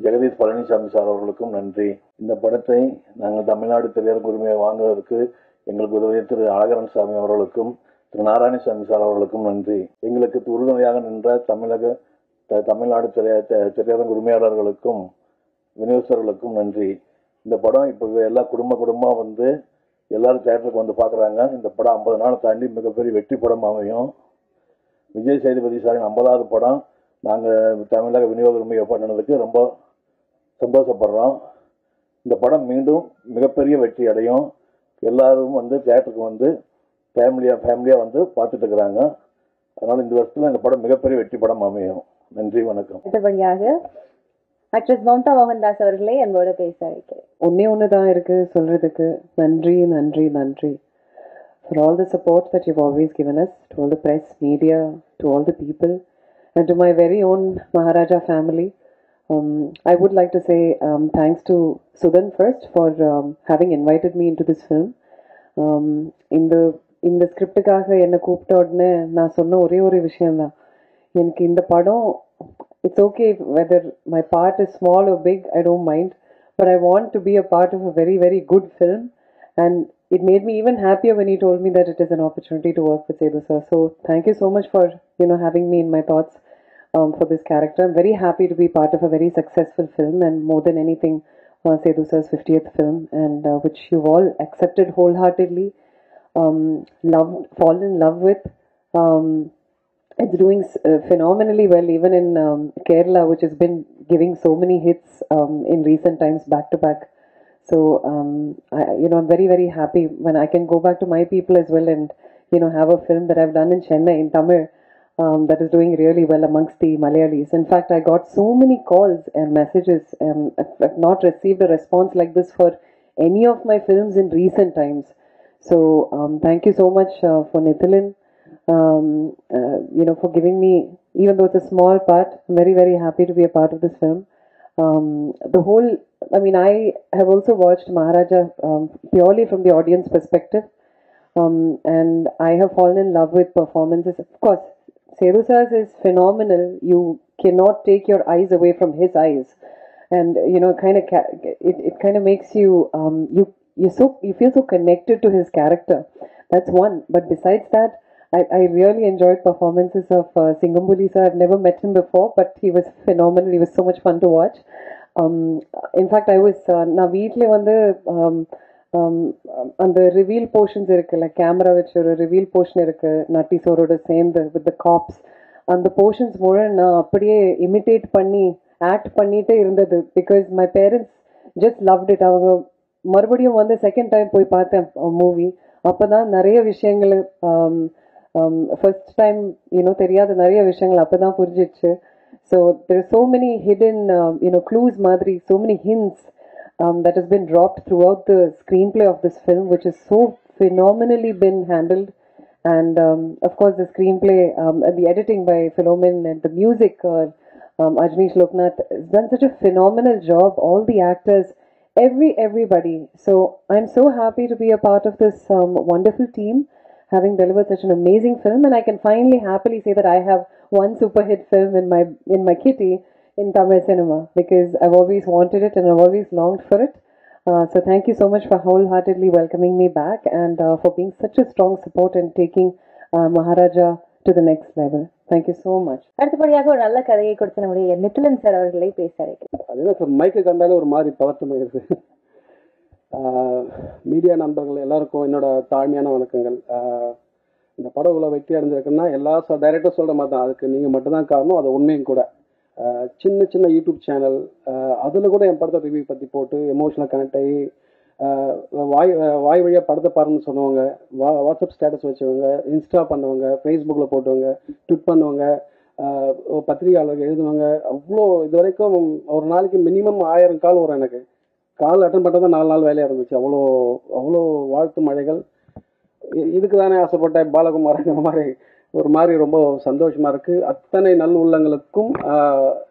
ஜெகதீஷ் பழனிசாமி சார் அவர்களுக்கும் நன்றி. இந்த படத்தை நாங்கள் தமிழ்நாடு திரையரங்க உரிமையை வாங்குவதற்கு எங்களுக்கு உதவிய திரு அழகரன் சாமி அவர்களுக்கும் திரு நாராயணசாமி சார் அவர்களுக்கும் நன்றி. எங்களுக்கு உறுதுணையாக நின்ற தமிழ்நாடு திரையரங்க உரிமையாளர்களுக்கும் விநியோகஸ்தர்களுக்கும் நன்றி. இந்த படம் இப்போ எல்லா குடும்பமாக வந்து எல்லாரும் தியேட்டருக்கு வந்து பார்க்குறாங்க. இந்த படம் 50 நாளை தாண்டி மிகப்பெரிய வெற்றி படம் அமையும். விஜய் சேதுபதி சாரின் 50வது படம் நாங்கள் தமிழக விநியோக உரிமையை பண்ணினதுக்கு ரொம்ப சந்தோஷப்படுறோம். இந்த படம் மீண்டும் மிகப்பெரிய வெற்றி அடையும். எல்லாரும் வந்து தியேட்டருக்கு வந்து ஃபேமிலியாக வந்து பார்த்துட்டு இருக்கிறாங்க. அதனால் இந்த வருஷத்தில் இந்த படம் மிகப்பெரிய வெற்றி படம் அமையும். நன்றி, வணக்கம். அடுத்தபடியாக ஆக்ட்ரஸ் மம்தா மோகன்தாஸ் அவர்களை அன்போடு பேச அழைக்கிறேன். ஒன்று தான் இருக்கு சொல்றதுக்கு. நன்றி நன்றி நன்றி for all the support that you've always given us, to all the press, media, to all the people, and to my very own Maharaja family. I would like to say thanks to Sudan first for having invited me into this film. இந்த ஸ்கிரிப்டுக்காக என்னை கூப்பிட்ட உடனே நான் சொன்ன ஒரே ஒரு விஷயம்தான், எனக்கு இந்த படம் it's okay whether my part is small or big, I don't mind, but I want to be a part of a very, very good film. And it made me even happier when he told me that it is an opportunity to work with Sethu sir. So thank you so much for having me in my thoughts for this character. I'm very happy to be part of a very successful film, and more than anything Sethu sir's 50th film, and which you've all accepted wholeheartedly, fallen in love with. It's doing phenomenally well, even in Kerala, which has been giving so many hits in recent times, back to back. So, I'm very, very happy when I can go back to my people as well and, have a film that I've done in Chennai, in Tamil, that is doing really well amongst the Malayalis. In fact, I got so many calls and messages. I've not received a response like this for any of my films in recent times. So, thank you so much for Nithilan. For giving me, even though it's a small part, I'm very, very happy to be a part of this film. I have also watched Maharaja purely from the audience perspective, and I have fallen in love with performances. Of course, Sethu sir's is phenomenal. You cannot take your eyes away from his eyes, and it kind of makes you you feel so connected to his character. That's one. But besides that, I really enjoyed performances of Singambuli sir. I've never met him before, but he was phenomenal. He was so much fun to watch. In fact, I was நான் வீட்டில் வந்து அந்த reveal portions இருக்குல்ல, camera வச்சு ஒரு reveal portion இருக்கு நட்டி சோரோட சேர்ந்து with the cops, அந்த போர்ஷன்ஸ் மூலம் நான் அப்படியே இமிட்டேட் பண்ணி ஆக்ட் பண்ணிட்டே இருந்தது. Because my parents just loved it. அவங்க மறுபடியும் வந்து செகண்ட் டைம் போய் பார்த்தேன் மூவி. அப்போதான் நிறைய விஷயங்கள் ஃபர்ஸ்ட் டைம் தெரியாத நிறைய விஷயங்கள் அப்பதான் புரிஞ்சிச்சு. So there are so many hidden clues madri, so many hints that has been dropped throughout the screenplay of this film, which is so phenomenally been handled. And of course the screenplay, the editing by Philomen, and the music, Ajnish Loknath has done such a phenomenal job. All the actors, everybody. So I'm so happy to be a part of this wonderful team, having delivered such an amazing film, and I can finally happily say that I have one super hit film in my kitty in Tamil cinema, because I've always wanted it and I've always longed for it. So thank you so much for wholeheartedly welcoming me back and for being such a strong support and taking Maharaja to the next level. Thank you so much. அடுத்தபடியாக ஒரு நல்ல கதையை கொடுத்த நம்முடைய Nithilan sir அவர்களை பேச அழைக்கிறேன். அதுதான் சார், மைக்கை கண்டாலே ஒரு மாதிரி பதட்டமாயிருது. மீடியா நண்பர்கள் எல்லாருக்கும் என்னோட தாழ்மையான வணக்கங்கள். இந்த படம் இவ்வளோ வெற்றி அடைஞ்சிருக்குன்னா எல்லா டைரக்டர் சொல்கிற மாதிரி தான், அதுக்கு நீங்கள் மட்டும்தான் காரணம், அது உண்மையும் கூட. சின்ன சின்ன யூடியூப் சேனல் அதில் கூட என் படத்தை ரிவ்யூ பற்றி போட்டு எமோஷனல் கனெக்ட் ஆகி வாய் வழியாக படத்தை பாருன்னு சொன்னவங்க, வாட்ஸ்அப் ஸ்டேட்டஸ் வச்சவங்க, இன்ஸ்டா பண்ணவங்க, ஃபேஸ்புக்கில் போட்டவங்க, ட்விட் பண்ணுவாங்க, பத்திரிகையாளர்கள் எழுதுவாங்க. அவ்வளோ இது வரைக்கும் ஒரு நாளைக்கு மினிமம் 1000 கால் வரும். எனக்கு கால் அட்டன் பண்ணுறது தான் 4 நாள் வேலையாக இருந்துச்சு. அவ்வளோ அவ்வளோ வாழ்த்து மழைகள். இதுக்கு தானே ஆசைப்பட்டேன் பாலகுமாரங்கிற மாதிரி ஒரு மாதிரி ரொம்ப சந்தோஷமாக இருக்குது. அத்தனை நல் உள்ளங்களுக்கும்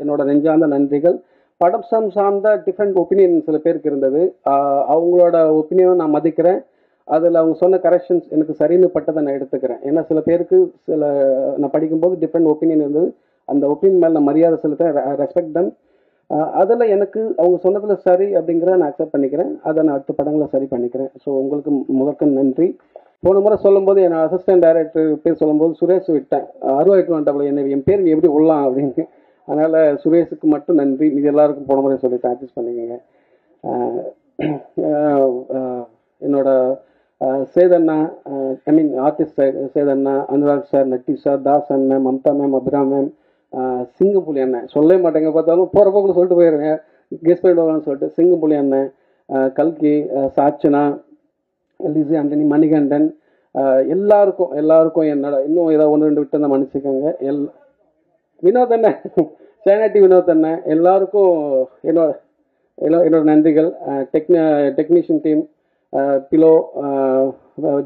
என்னோட நெஞ்சார்ந்த நன்றிகள். படம் சார்ந்த டிஃப்ரெண்ட் ஒப்பீனியன் சில பேருக்கு இருந்தது. அவங்களோட ஒப்பீனியனை நான் மதிக்கிறேன். அதில் அவங்க சொன்ன கரெக்ஷன்ஸ் எனக்கு சரின்னு பட்டதை நான் எடுத்துக்கிறேன். ஏன்னா சில பேருக்கு நான் படிக்கும்போது டிஃப்ரெண்ட் ஒப்பீனியன் இருந்தது. அந்த ஒப்பீனியன் மேலே நான் மரியாதை செலுத்தேன், ரெஸ்பெக்ட் தம். அதில் எனக்கு அவங்க சொன்னதில் சரி அப்படிங்கிறத நான் அக்செப்ட் பண்ணிக்கிறேன். அதை நான் அடுத்த படங்களை சரி பண்ணிக்கிறேன். ஸோ உங்களுக்கு முதற்க நன்றி. போன முறை சொல்லும்போது என் அசிஸ்டன்ட் டைரக்டர் பேர் சொல்லும்போது சுரேஷ் விட்டேன், அருவாயிட்டு வந்துட்டாப்புல என்ன என் பேர் எப்படி உள்ளலாம் அப்படின்னு. அதனால் சுரேஷுக்கு மட்டும் நன்றி. இது எல்லாருக்கும் போன முறை சொல்லிட்டு அட்ஜஸ்ட் பண்ணிக்கோங்க. என்னோட சேதண்ணா, ஐ மீன் ஆர்டிஸ்ட் சேதண்ணா, அனுராக் சார், நட்டி சார், தாஸ் அண்ணன், மம்தா மேம், அபிராம் மேம், சிங்கம்புலி அண்ணன், சொல்லவே மாட்டேங்க, பார்த்தாலும் போகிற போக்கில் சொல்லிட்டு போயிடுவேன், கெஸ்ட் பண்ணிடுவாங்கன்னு சொல்லிட்டு. சிங்கம்புலி அண்ணன், கல்கி, சாச்சனா, லிசி, ஆண்டனி, மணிகண்டன், எல்லாருக்கும் என்னோட இன்னும் ஏதாவது 1-2 விட்டு தான் மன்னிச்சுக்கோங்க. வினோத் அண்ணன், சேனாட்டி வினோத் அண்ணன், எல்லாருக்கும் என்னோட நன்றிகள். Technician team, Philo,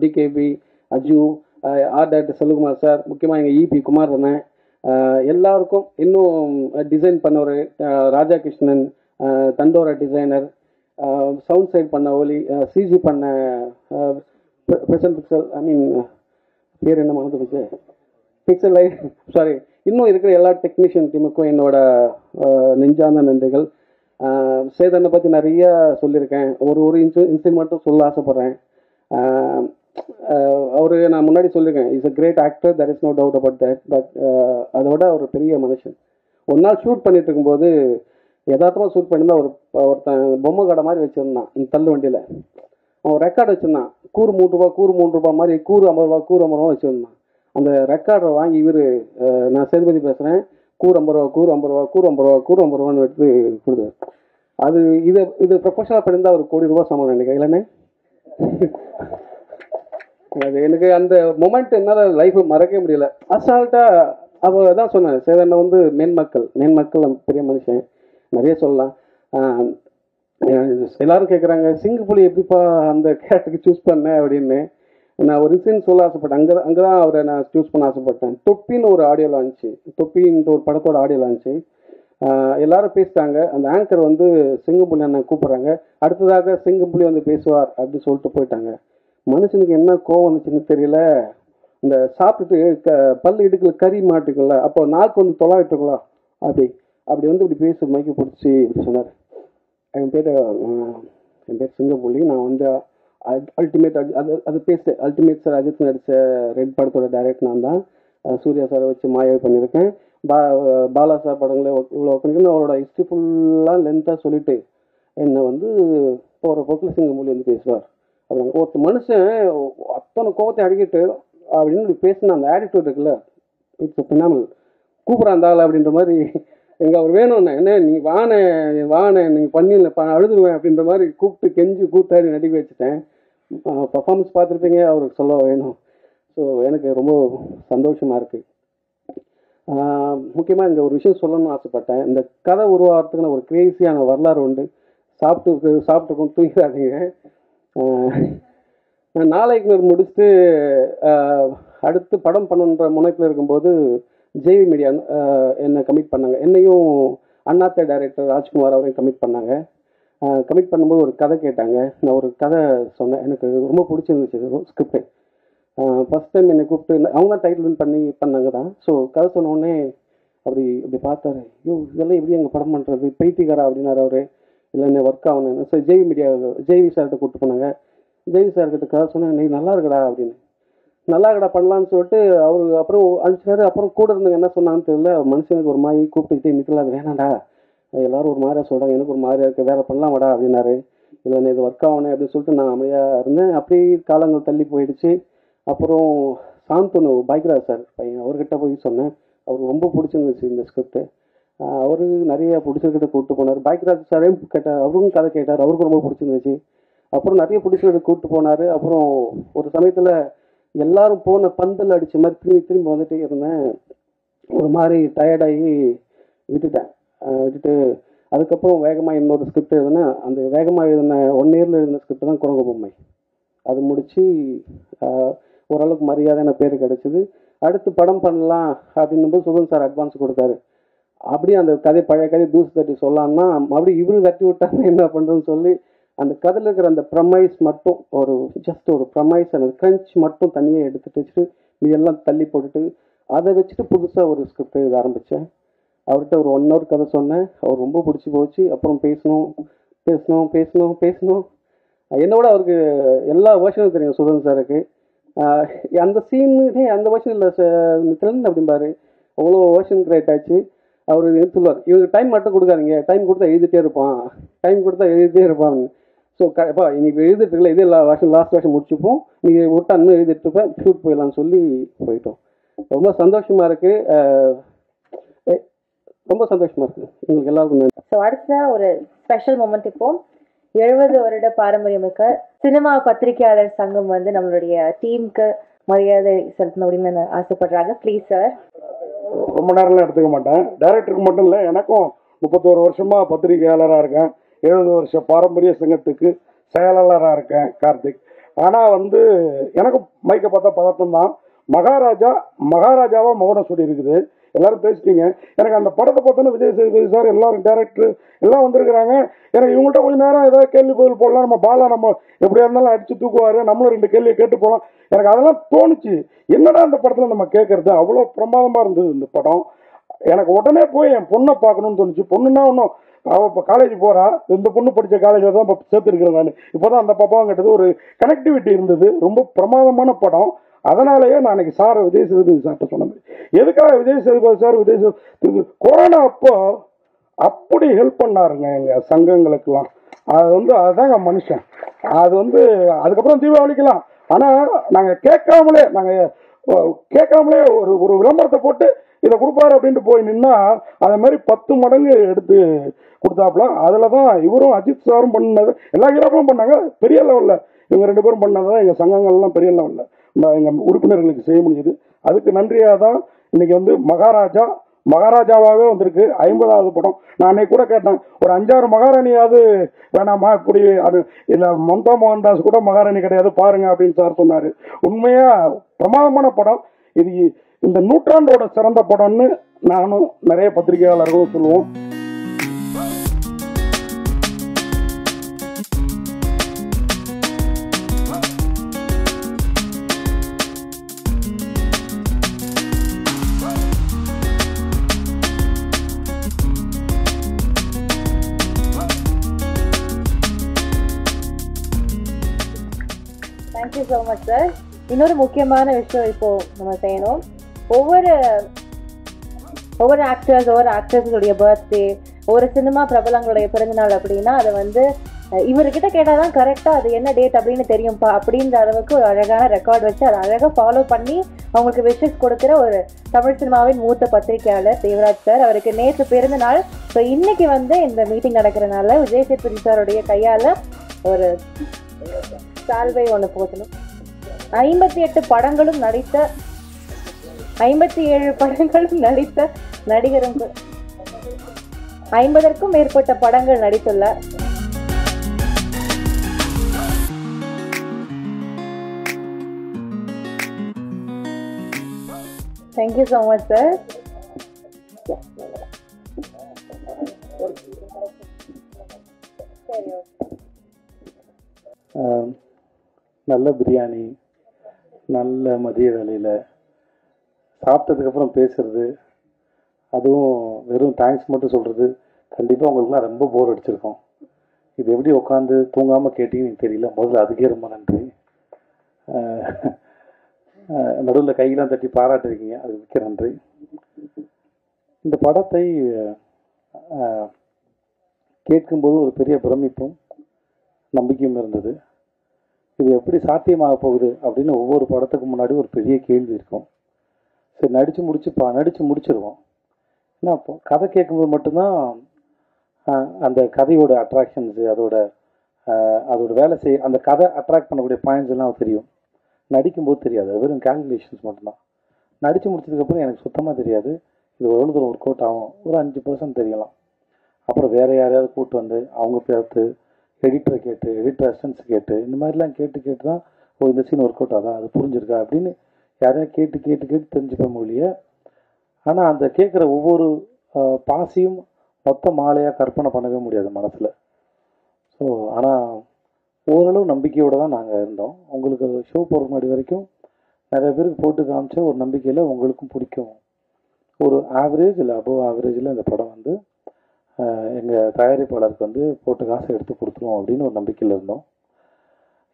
DKP, Aju, art director Selvakumar sir, முக்கியமாக எங்கள் இபி குமார் அண்ணன், எல்லாருக்கும், இன்னும் டிசைன் பண்ணவர் ராஜா கிருஷ்ணன், தண்டோரா டிசைனர், சவுண்ட் சைட் பண்ண ஒலி, சிஜி பண்ண பிரசன்ட் பிக்சல், ஐ மீன் பேர் என்ன மறந்து போச்சு, பிக்சல் லைட், சாரி, இன்னும் இருக்கிற எல்லா டெக்னீஷியன் டீமுக்கும் என்னோட நெஞ்சார்ந்த நன்றிகள். சேதனை பற்றி நிறைய சொல்லியிருக்கேன். ஒரு இன்சிடென்ட் மட்டும் சொல்ல ஆசைப்பட்றேன். அவரு நான் முன்னாடி சொல்லியிருக்கேன், is a great actor, that is no doubt about that. But அதோட ஒரு பெரிய மனுஷன். ஒரு நாள் ஷூட் பண்ணிட்டு இருக்கும்போது யதார்த்தமாக ஷூட் பண்ணியிருந்தா ஒருத்தன் பொம்மை கடை மாதிரி வச்சுருந்தான் தள்ளு வண்டியில். அவன் ரெக்கார்டு வச்சுருந்தான், கூறு 3 ரூபா மாதிரி, கூறு 50 ரூபா வச்சுருந்தான். அந்த ரெக்கார்டை வாங்கி இவர், நான் சேதுபதி பேசுகிறேன், கூறு 50 ரூபான்னு எடுத்து கொடுத்தாரு. அது இது ப்ரொஃபஷனலாக பண்ணியிருந்தால் ஒரு 1 கோடி ரூபா சம்பளம் நினைக்கிறேன், இல்லைண்ணே? அது எனக்கு அந்த மொமெண்ட் என்னால் லைஃப்பில் மறக்கவே முடியல. அசால்ட்டாக அவள் தான் சொன்னேன், சேதனை வந்து மேன்மக்கள் பெரிய மனுஷன், நிறைய சொல்லலாம். எல்லாரும் கேட்குறாங்க, சிங்கப்புலி எப்படிப்பா அந்த கேரக்டருக்கு சூஸ் பண்ணேன் அப்படின்னு. நான் ஒரு இன்சிடென்ட் சொல்ல ஆசைப்பட்டேன். அங்கே தான் அவரை நான் சூஸ் பண்ண ஆசைப்பட்டேன். தொப்பின்னு ஒரு ஆடியோ லான்ச்சு, தொப்பின்ற ஒரு படத்தோட ஆடியோ லான்ச்சு. எல்லாரும் பேசிட்டாங்க. அந்த ஆங்கர் வந்து சிங்கப்புலி அண்ணன் கூப்பிட்றாங்க, அடுத்ததாக சிங்கப்புலி வந்து பேசுவார் அப்படின்னு சொல்லிட்டு போயிட்டாங்க. மனுஷனுக்கு என்ன கோவம் வந்துச்சுன்னு தெரியல. இந்த சாப்பிட்டுட்டு பல்லு இடுக்கல கறி மாட்டுக்கல, அப்போ நாக்கு வந்து தொலாவிட்டுருக்கலாம், அப்படி வந்து இப்படி பேசு மைக்கு பிடிச்சி இப்படி சொன்னார். என் பேர் சிங்கப்புலி, நான் வந்து அல்டிமேட் அது பேச அல்டிமேட் சார் அஜித் நடித்த ரெட் படத்தோட டைரக்ட் நான் தான். சூர்யா சாரை வச்சு மாயாவை பண்ணியிருக்கேன். பாலா சார் படங்களே இவ்வளோ பண்ணியிருக்கேன். அவரோட ஹிஸ்ட்ரி ஃபுல்லாக லென்த்தாக சொல்லிட்டு என்னை வந்து போகிற போக்கில் சிங்கப்புலி வந்து பேசுவார் அப்படிங்க. ஒருத்தர் மனுஷன் அத்தனை கோவத்தை அடிக்கிட்டு அப்படின்னு பேசின அந்த ஆட்டிடியூட் இருக்குல்ல, இட்ஸ் பினாமல். கூப்பிட்றாந்தாள் அப்படின்ற மாதிரி, எங்கே அவர் வேணும்ண்ணே, என்ன நீ வானே நீங்கள் பண்ணிடல அழுதுருவேன் அப்படின்ற மாதிரி கூப்பிட்டு கெஞ்சி கூத்தாடி நடிக்க வச்சுட்டேன். பர்ஃபார்மன்ஸ் பார்த்துருப்பீங்க, அவருக்கு சொல்ல வேணும். ஸோ எனக்கு ரொம்ப சந்தோஷமாக இருக்குது. முக்கியமாக இங்கே ஒரு விஷயம் சொல்லணும்னு ஆசைப்பட்டேன். இந்த கதை உருவாகிறதுக்கு நான் ஒரு கிரேசியான வரலாறு உண்டு. சாப்பிட்டுருக்கோம் தூங்கிறாதீங்க. நான் நாளைக்கு முடிச்சுட்டு அடுத்து படம் பண்ணுன்ற முனைப்பில் இருக்கும்போது ஜேவி மீடியா என்னை கமிட் பண்ணாங்க. என்னையும் அண்ணாத்த டைரக்டர் ராஜ்குமார் அவரையும் கமிட் பண்ணாங்க. கமிட் பண்ணும்போது ஒரு கதை கேட்டாங்க. நான் ஒரு கதை சொன்னேன், எனக்கு ரொம்ப பிடிச்சிருந்துச்சு ஸ்கிரிப்டு. ஃபஸ்ட் டைம் என்னை கூப்பிட்டு அவங்க தான் டைட்டில் பண்ணாங்க தான். ஸோ கதை சொன்னோடனே அப்படி பார்த்தாரு, ஐயோ இதெல்லாம் எப்படி எங்கள் படம் பண்ணுறது, பைத்தியக்காரா அப்படின்னாரு அவர். இல்லை என்ன ஒர்க் ஆகணும். ஸோ ஜெய்வி சார்கிட்ட கூப்பிட்டு போனாங்க. ஜெய்வி சார்கிட்ட கதை சொன்னேன், நீ நல்லா இருக்கடா அப்படின்னு. நல்லா இருக்கடா பண்ணலான்னு சொல்லிட்டு அவரு அப்புறம் அனுப்பிச்சாரு. அப்புறம் கூட இருந்தவங்க என்ன சொன்னாங்கன்னு தெரியல, மனுஷனுக்கு ஒரு மாதிரி கூப்பிட்டுக்கிட்டே நிற்கலாம், அது வேணாண்டா, எல்லாரும் ஒரு மாதிரியா சொல்கிறாங்க, எனக்கு ஒரு மாதிரியா இருக்குது, வேறு பண்ணலாமாடா அப்படின்னாரு. இல்லை இது ஒர்க் ஆகணும் அப்படின்னு சொல்லிட்டு நான் அமைதியாக இருந்தேன். அப்படி காலங்கள் தள்ளி போயிடுச்சு. அப்புறம் சாந்தனு பாக்யராஜ் சார் பையன், அவர்கிட்ட போய் சொன்னேன். அவருக்கு ரொம்ப பிடிச்சிருந்துச்சு இந்த ஸ்கிரிப்ட். அவரு நிறைய பிடிச்சிருக்கிட்ட கூப்பிட்டு போனார். பாக்யராஜ் சாரையும் கேட்டார், அவருக்கும் கதை கேட்டார், அவருக்கும் ரொம்ப பிடிச்சிருந்துச்சு. அப்புறம் நிறைய பிடிச்சிருக்கிட்ட கூப்பிட்டு போனார். அப்புறம் ஒரு சமயத்தில் எல்லாரும் போன பந்தல் அடித்த மாதிரி திரும்பி வந்துட்டே இருந்தேன். ஒரு மாதிரி டயர்டாகி விட்டுட்டு அதுக்கப்புறம் வேகமாக இன்னொரு ஸ்கிரிப்ட் எழுதுனா, அந்த வேகமாக எழுதின 1 இயரில் எழுதின ஸ்கிரிப்ட் தான் குரங்கு பொம்மை. அது முடித்து ஓரளவுக்கு மரியாதையான பேர் கிடச்சிது. அடுத்து படம் பண்ணலாம் அப்படின்னும்போது சுகன் சார் அட்வான்ஸ் கொடுத்தாரு. அப்படியே அந்த பழைய கதை தூசு தட்டி சொல்லலாம்னா மறுபடியும் இவரு தட்டி விட்டாங்க, என்ன பண்ணுறதுன்னு சொல்லி அந்த கதையில் இருக்கிற அந்த ப்ரமைஸ் மட்டும் ஜஸ்ட் ஒரு ப்ரமைஸ், அந்த கிரன்ச் மட்டும் தனியாக எடுத்துட்டு வச்சுட்டு இதெல்லாம் தள்ளி போட்டுட்டு அதை வச்சுட்டு புதுசாக ஒரு ஸ்கிரிப்ட் எழுத ஆரம்பித்தேன். அவர்கிட்ட ஒரு 1 hour கதை சொன்னேன். அவர் ரொம்ப பிடிச்சி போச்சு. அப்புறம் பேசணும். என்னோட அவருக்கு எல்லா வேர்ஷனும் தெரியும் சுகன் சாருக்கு. அந்த சீனு அந்த வேர்ஷன் இல்லை மித்திரன் அப்படிம்பாரு, அவ்வளோ வேர்ஷன் கிரியேட் ஆச்சு. அவர் என்ன சொல்லுவார், இவருக்கு டைம் மட்டும் கொடுக்காதீங்க, டைம் கொடுத்தா எழுதிட்டே இருப்பான். ஸோ இப்போ இன்னைக்கு எழுதிட்டு இருக்கல, இதே லாஸ்ட் வருஷம் முடிச்சுப்போம், நீங்கள் விட்டா இன்னும் எழுதிட்டு இருப்பேன், ஷூட் போயிடலாம்னு சொல்லி போயிட்டோம். ரொம்ப சந்தோஷமா இருக்கு. உங்களுக்கு எல்லாருக்கும் நன்றி. ஸோ அடுத்த ஒரு ஸ்பெஷல் மூமெண்ட், இப்போ 70 வருட பாரம்பரியமிக்க சினிமா பத்திரிகையாளர் சங்கம் வந்து நம்மளுடைய டீமுக்கு மரியாதை செலுத்தணும் அப்படின்னு ஆசைப்படுறாங்க. Please sir. ரொம்ப நேரம்லாம் எடுத்துக்க மாட்டேன். டைரக்டருக்கு மட்டும் இல்லை, எனக்கும் 31 வருஷமா பத்திரிகையாளராக இருக்கேன். 70 வருஷ பாரம்பரிய சங்கத்துக்கு செயலாளராக இருக்கேன், கார்த்திக். ஆனால் எனக்கு மைக்கை பார்த்தா பதட்டம் தான். மகாராஜாவா மௌனம் சொல்லி இருக்குது. எல்லாரும் பேசிட்டீங்க. எனக்கு அந்த படத்தை பார்த்தோன்னா விஜய் சேதுபதி சார், எல்லாரும் டேரக்டர் எல்லாம் வந்திருக்கிறாங்க. எனக்கு இவங்கள்ட்ட கொஞ்சம் நேரம் ஏதாவது கேள்வி பதில் போடலாம், நம்ம பாலா நம்ம எப்படியா இருந்தாலும் அடிச்சு தூக்குவாரு, நம்மளும் 2 கேள்வியை கேட்டு போகலாம். எனக்கு அதெல்லாம் தோணுச்சு. என்னடா இந்த படத்தில் நம்ம கேட்கறது, அவ்வளோ பிரமாதமாக இருந்தது இந்த படம். எனக்கு உடனே போய் என் பொண்ணை பார்க்கணும்னு தோணுச்சு. பொண்ணுன்னா ஒன்றும் அவள் இப்போ காலேஜ் போகிறா, இந்த பொண்ணு படித்த காலேஜில் தான் இப்போ சேர்த்துருக்கிறேன் நான். இப்போ தான் அந்த பாப்பாவும் கேட்டது, ஒரு கனெக்டிவிட்டி இருந்தது. ரொம்ப பிரமாதமான படம். அதனாலேயே நான் அன்னைக்கு சார் விஜய் சேதுபதி சார்கிட்ட சொன்னேன், எதுக்காக விஜய் சேதுபதி சார் கொரோனா அப்போ அப்படி ஹெல்ப் பண்ணாருங்க எங்கள் சங்கங்களுக்கெல்லாம். அதுதாங்க மனுஷன். அதுக்கப்புறம் தீபாவளிக்கலாம். ஆனால் நாங்கள் கேட்காமலே ஒரு விளம்பரத்தை போட்டு இதை கொடுப்பாரு அப்படின்ட்டு போய் நின்னா அதே மாதிரி 10 மடங்கு எடுத்து கொடுத்தாப்புல. அதில் தான் இவரும் அஜித் சாரும் பண்ணது, எல்லா ஹீரோக்களும் பண்ணாங்க. பெரிய லெவலில் இவங்க 2 பேரும் பண்ணதான் எங்கள் சங்கங்கள்லாம் பெரிய லெவலில் எங்கள் உறுப்பினர்களுக்கு செய்ய முடியுது. அதுக்கு நன்றியாக தான் இன்னைக்கு மகாராஜாவாகவே வந்திருக்கு. 50வது படம். நான் அன்னைக்கு கூட கேட்டேன், ஒரு 5-6 மகாராணியாவது வேணாமா, இப்படி இல்லை மம்தா மோகன்தாஸ் கூட மகாராணி கிடையாது பாருங்க அப்படின்னு சார் சொன்னார். உண்மையாக பிரமாதமான படம் இது. இந்த நூற்றாண்டோட சிறந்த படம்னு நானும் நிறைய பத்திரிகையாளர்களும் சொல்லுவோம். Thank you so much sir. இன்னொரு முக்கியமான விஷயம் இப்போ நம்ம செய்யணும். ஒவ்வொரு ஆக்டர்ஸுடைய பர்த்டே, ஒவ்வொரு சினிமா பிரபலங்களுடைய பிறந்தநாள் அப்படின்னா அதை இவர்கிட்ட கேட்டால் தான் கரெக்டாக அது என்ன டேட் அப்படின்னு தெரியும்ப்பா அப்படின்ற அளவுக்கு ஒரு அழகான ரெக்கார்ட் வச்சு அதை அழகாக ஃபாலோ பண்ணி அவங்களுக்கு விஷஸ் கொடுக்குற ஒரு தமிழ் சினிமாவின் மூத்த பத்திரிகையாளர் தேவராஜ் சார். அவருக்கு நேற்று பிறந்த நாள். ஸோ இன்னைக்கு இந்த மீட்டிங் நடக்கிறனால விஜய் சேதுபதி சாருடைய கையால் ஒரு சால்வை ஒன்று போத்தணும். 57 படங்களும் நடித்த 57 படங்களும் நடித்த நடிகரும் 50க்கும் மேற்பட்ட படங்கள் நடித்துள்ளார். Thank you so much sir. நல்ல பிரியாணி, நல்ல மதிய வேலையில் சாப்பிட்டதுக்கப்புறம் பேசுறது, அதுவும் வெறும் தேங்க்ஸ் மட்டும் சொல்கிறது, கண்டிப்பாக உங்களுக்குலாம் ரொம்ப போர் அடிச்சிருக்கோம். இது எப்படி உட்காந்து தூங்காமல் கேட்டீங்கன்னு தெரியல. முதல்ல அதுக்கே ரொம்ப நன்றி. நடுவில் கையெல்லாம் தட்டி பாராட்டிருக்கீங்க, அது மிக்க நன்றி. இந்த படத்தை கேட்கும்போது ஒரு பெரிய பிரமிப்பும் நம்பிக்கையும் இருந்தது. இது எப்படி சாத்தியமாக போகுது அப்படின்னு ஒவ்வொரு படத்துக்கு முன்னாடி ஒரு பெரிய கேள்வி இருக்கும். சரி, நடித்து முடிச்சிருவோம். ஏன்னா அப்போ கதை கேட்கும்போது மட்டும்தான் அந்த கதையோட அட்ராக்ஷன்ஸு, அதோட வேலை அந்த கதை அட்ராக்ட் பண்ணக்கூடிய பாயிண்ட்ஸ் எல்லாம் தெரியும். நடிக்கும்போது தெரியாது, அது வெறும் கேல்குலேஷன்ஸ் மட்டும்தான். நடித்து முடிச்சதுக்கப்புறம் எனக்கு சுத்தமாக தெரியாது இது எவ்வளோ தூரம் ஒர்க் அவுட் ஆகும். ஒரு 5% தெரியலாம். அப்புறம் வேறு யாரையாவது கூப்பிட்டு வந்து அவங்க பார்த்து எடிட்டரை கேட்டு, எடிட்டர் அசிஸ்டன்ஸ் கேட்டு, இந்த மாதிரிலாம் கேட்டு தான் இந்த சீன் ஒர்க் அவுட் ஆகுதா, அது புரிஞ்சிருக்கா அப்படின்னு யாரையா கேட்டு தெரிஞ்சுப்பேன் மொழிய. ஆனால் அந்த கேட்குற ஒவ்வொரு பாசியும் மொத்த மாலையாக கற்பனை பண்ணவே முடியாது மனசில். ஸோ ஆனால் ஓரளவு நம்பிக்கையோடு தான் நாங்கள் இருந்தோம். உங்களுக்கு ஷோ போகிற முன்னாடி வரைக்கும் நிறைய பேருக்கு போட்டு காமிச்ச ஒரு நம்பிக்கையில் உங்களுக்கும் பிடிக்கும், ஒரு ஆவரேஜ் இல்லை அபோவ் ஆவரேஜில் இந்த படம் வந்து எங்கள் தயாரிப்பாளருக்கு வந்து போட்டு காசை எடுத்து கொடுத்துருவோம் அப்படின்னு ஒரு நம்பிக்கையில் இருந்தோம்.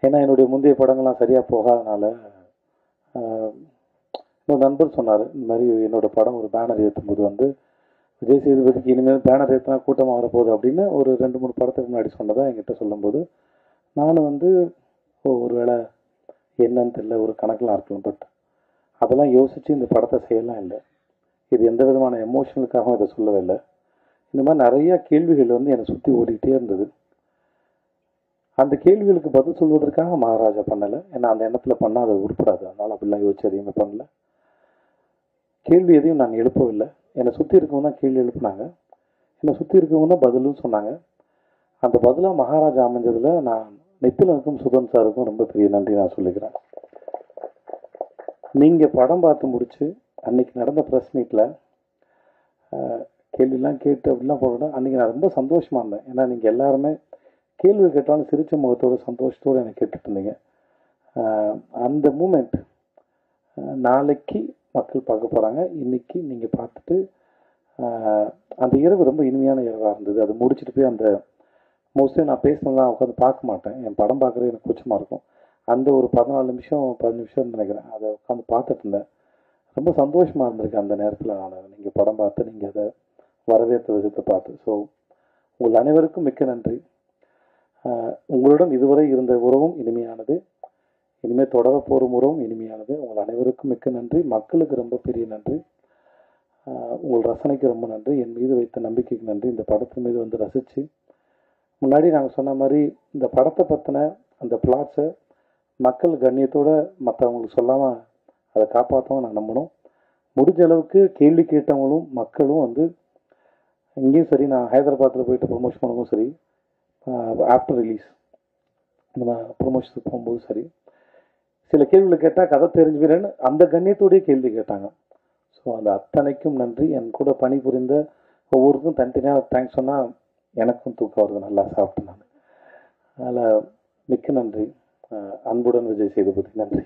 ஏன்னா என்னுடைய முந்தைய படங்கள்லாம் சரியாக போகாதனால இன்னொரு நண்பர் சொன்னார், இந்த மாதிரி என்னோடய படம் ஒரு பேனர் ஏற்றும்போது வந்து விஜய் சேதுபதிக்கு இனிமேல் பேனர் ஏற்றினா கூட்டமாக வரப்போகுது அப்படின்னு ஒரு 2-3 படத்துக்கு முன்னாடி சொன்னதாக என்கிட்ட சொல்லும்போது நானும் வந்து ஒரு வேளை என்னன்னு தெரியல, ஒரு கணக்கெலாம் இருக்கலாம். பட் அதெல்லாம் யோசித்து இந்த படத்தை செய்யலாம் இல்லை. இது எந்த விதமான எமோஷனுக்காகவும் இதை சொல்லவே இல்லை. இந்த மாதிரி நிறையா கேள்விகள் வந்து என்னை சுற்றி ஓடிக்கிட்டே இருந்தது. அந்த கேள்விகளுக்கு பதில் சொல்வதற்காக மகாராஜா பண்ணலை. ஏன்னா அந்த எண்ணத்தில் பண்ணால் அது உருப்படாது, அதனால் அப்படிலாம் யோசிச்சு எதையுமே பண்ணல. கேள்வி எதையும் நாங்கள் எழுப்பவில்லை. என்னை சுற்றி இருக்கவங்க தான் கேள்வி எழுப்புனாங்க, என்னை சுற்றி இருக்கவங்க தான் பதிலும் சொன்னாங்க. அந்த பதிலாக மகாராஜா அமைஞ்சதில் நான் நித்திலனுக்கும் சுதன் சாருக்கும் ரொம்ப பெரிய நன்றி நான் சொல்லிக்கிறேன். நீங்கள் படம் பார்த்து முடிச்சு அன்றைக்கி நடந்த ப்ரெஸ் மீட்டில் கேள்விலாம் கேட்டு அப்படிலாம் போகிறோம். அன்றைக்கி நான் ரொம்ப சந்தோஷமாக இருந்தேன். ஏன்னா நீங்கள் எல்லாருமே கேள்வி கேட்டாலும் சிரிச்ச முகத்தோடு சந்தோஷத்தோடு எனக்கு கேட்டுட்டு இருந்தீங்க. அந்த மூமெண்ட் நாளைக்கு மக்கள் பார்க்க போகிறாங்க. இன்றைக்கி நீங்கள் பார்த்துட்டு அந்த இரவு ரொம்ப இனிமையான இரவாக இருந்தது. அது முடிச்சுட்டு போய் அந்த மோஸ்ட்லி நான் பேசினலாம் உட்காந்து பார்க்க மாட்டேன், என் படம் பார்க்குறது எனக்கு கூச்சமாக இருக்கும். அந்த ஒரு 14 நிமிஷம் 10 நிமிஷம் நினைக்கிறேன், அதை உட்காந்து பார்த்துட்டு இருந்தேன். ரொம்ப சந்தோஷமாக இருந்திருக்கு அந்த நேரத்தில். நான் நீங்கள் படம் பார்த்து நீங்கள் அதை வரவேற்ற விதத்தை பார்த்து. ஸோ உங்கள் அனைவருக்கும் மிக்க நன்றி. உங்களுடன் இதுவரை இருந்த உறவும் இனிமையானது, இனிமேல் தொடர போகிற உறவும் இனிமையானது. உங்கள் அனைவருக்கும் மிக்க நன்றி. மக்களுக்கு ரொம்ப பெரிய நன்றி. உங்கள் ரசனைக்கு ரொம்ப நன்றி. என் மீது வைத்த நம்பிக்கைக்கு நன்றி. இந்த படத்தின் மீது வந்து ரசித்து முன்னாடி நாங்கள் சொன்ன மாதிரி இந்த படத்தை பற்றின அந்த பிளாட்ஸை மக்கள் கண்ணியத்தோடு மற்றவங்களுக்கு சொல்லாமல் அதை காப்பாற்றவும் நான் நம்பணும். முடிஞ்ச அளவுக்கு கேள்வி கேட்டவங்களும் மக்களும் வந்து இங்கேயும் சரி, நான் ஹைதராபாத்தில் போயிட்டு ப்ரொமோஷன் பண்ணும்போது சரி, ஆஃப்டர் ரிலீஸ் நம்ம ப்ரொமோஷனுக்கு போகும்போது சரி, சில கேள்விகளை கேட்டால் கதை தெரிஞ்சுக்கிறேன்னு அந்த கண்ணியத்தோடையே கேள்வி கேட்டாங்க. ஸோ அந்த அத்தனைக்கும் நன்றி. என் கூட பணிபுரிந்த ஒவ்வொருக்கும் தனித்தனியாக தேங்க்ஸ் சொன்னால் எனக்கும் தூக்கம் வருது, நல்லா சாப்பிட்டு நான். அதனால் மிக்க நன்றி. அன்புடன் விஜய் சேதுபதி. நன்றி.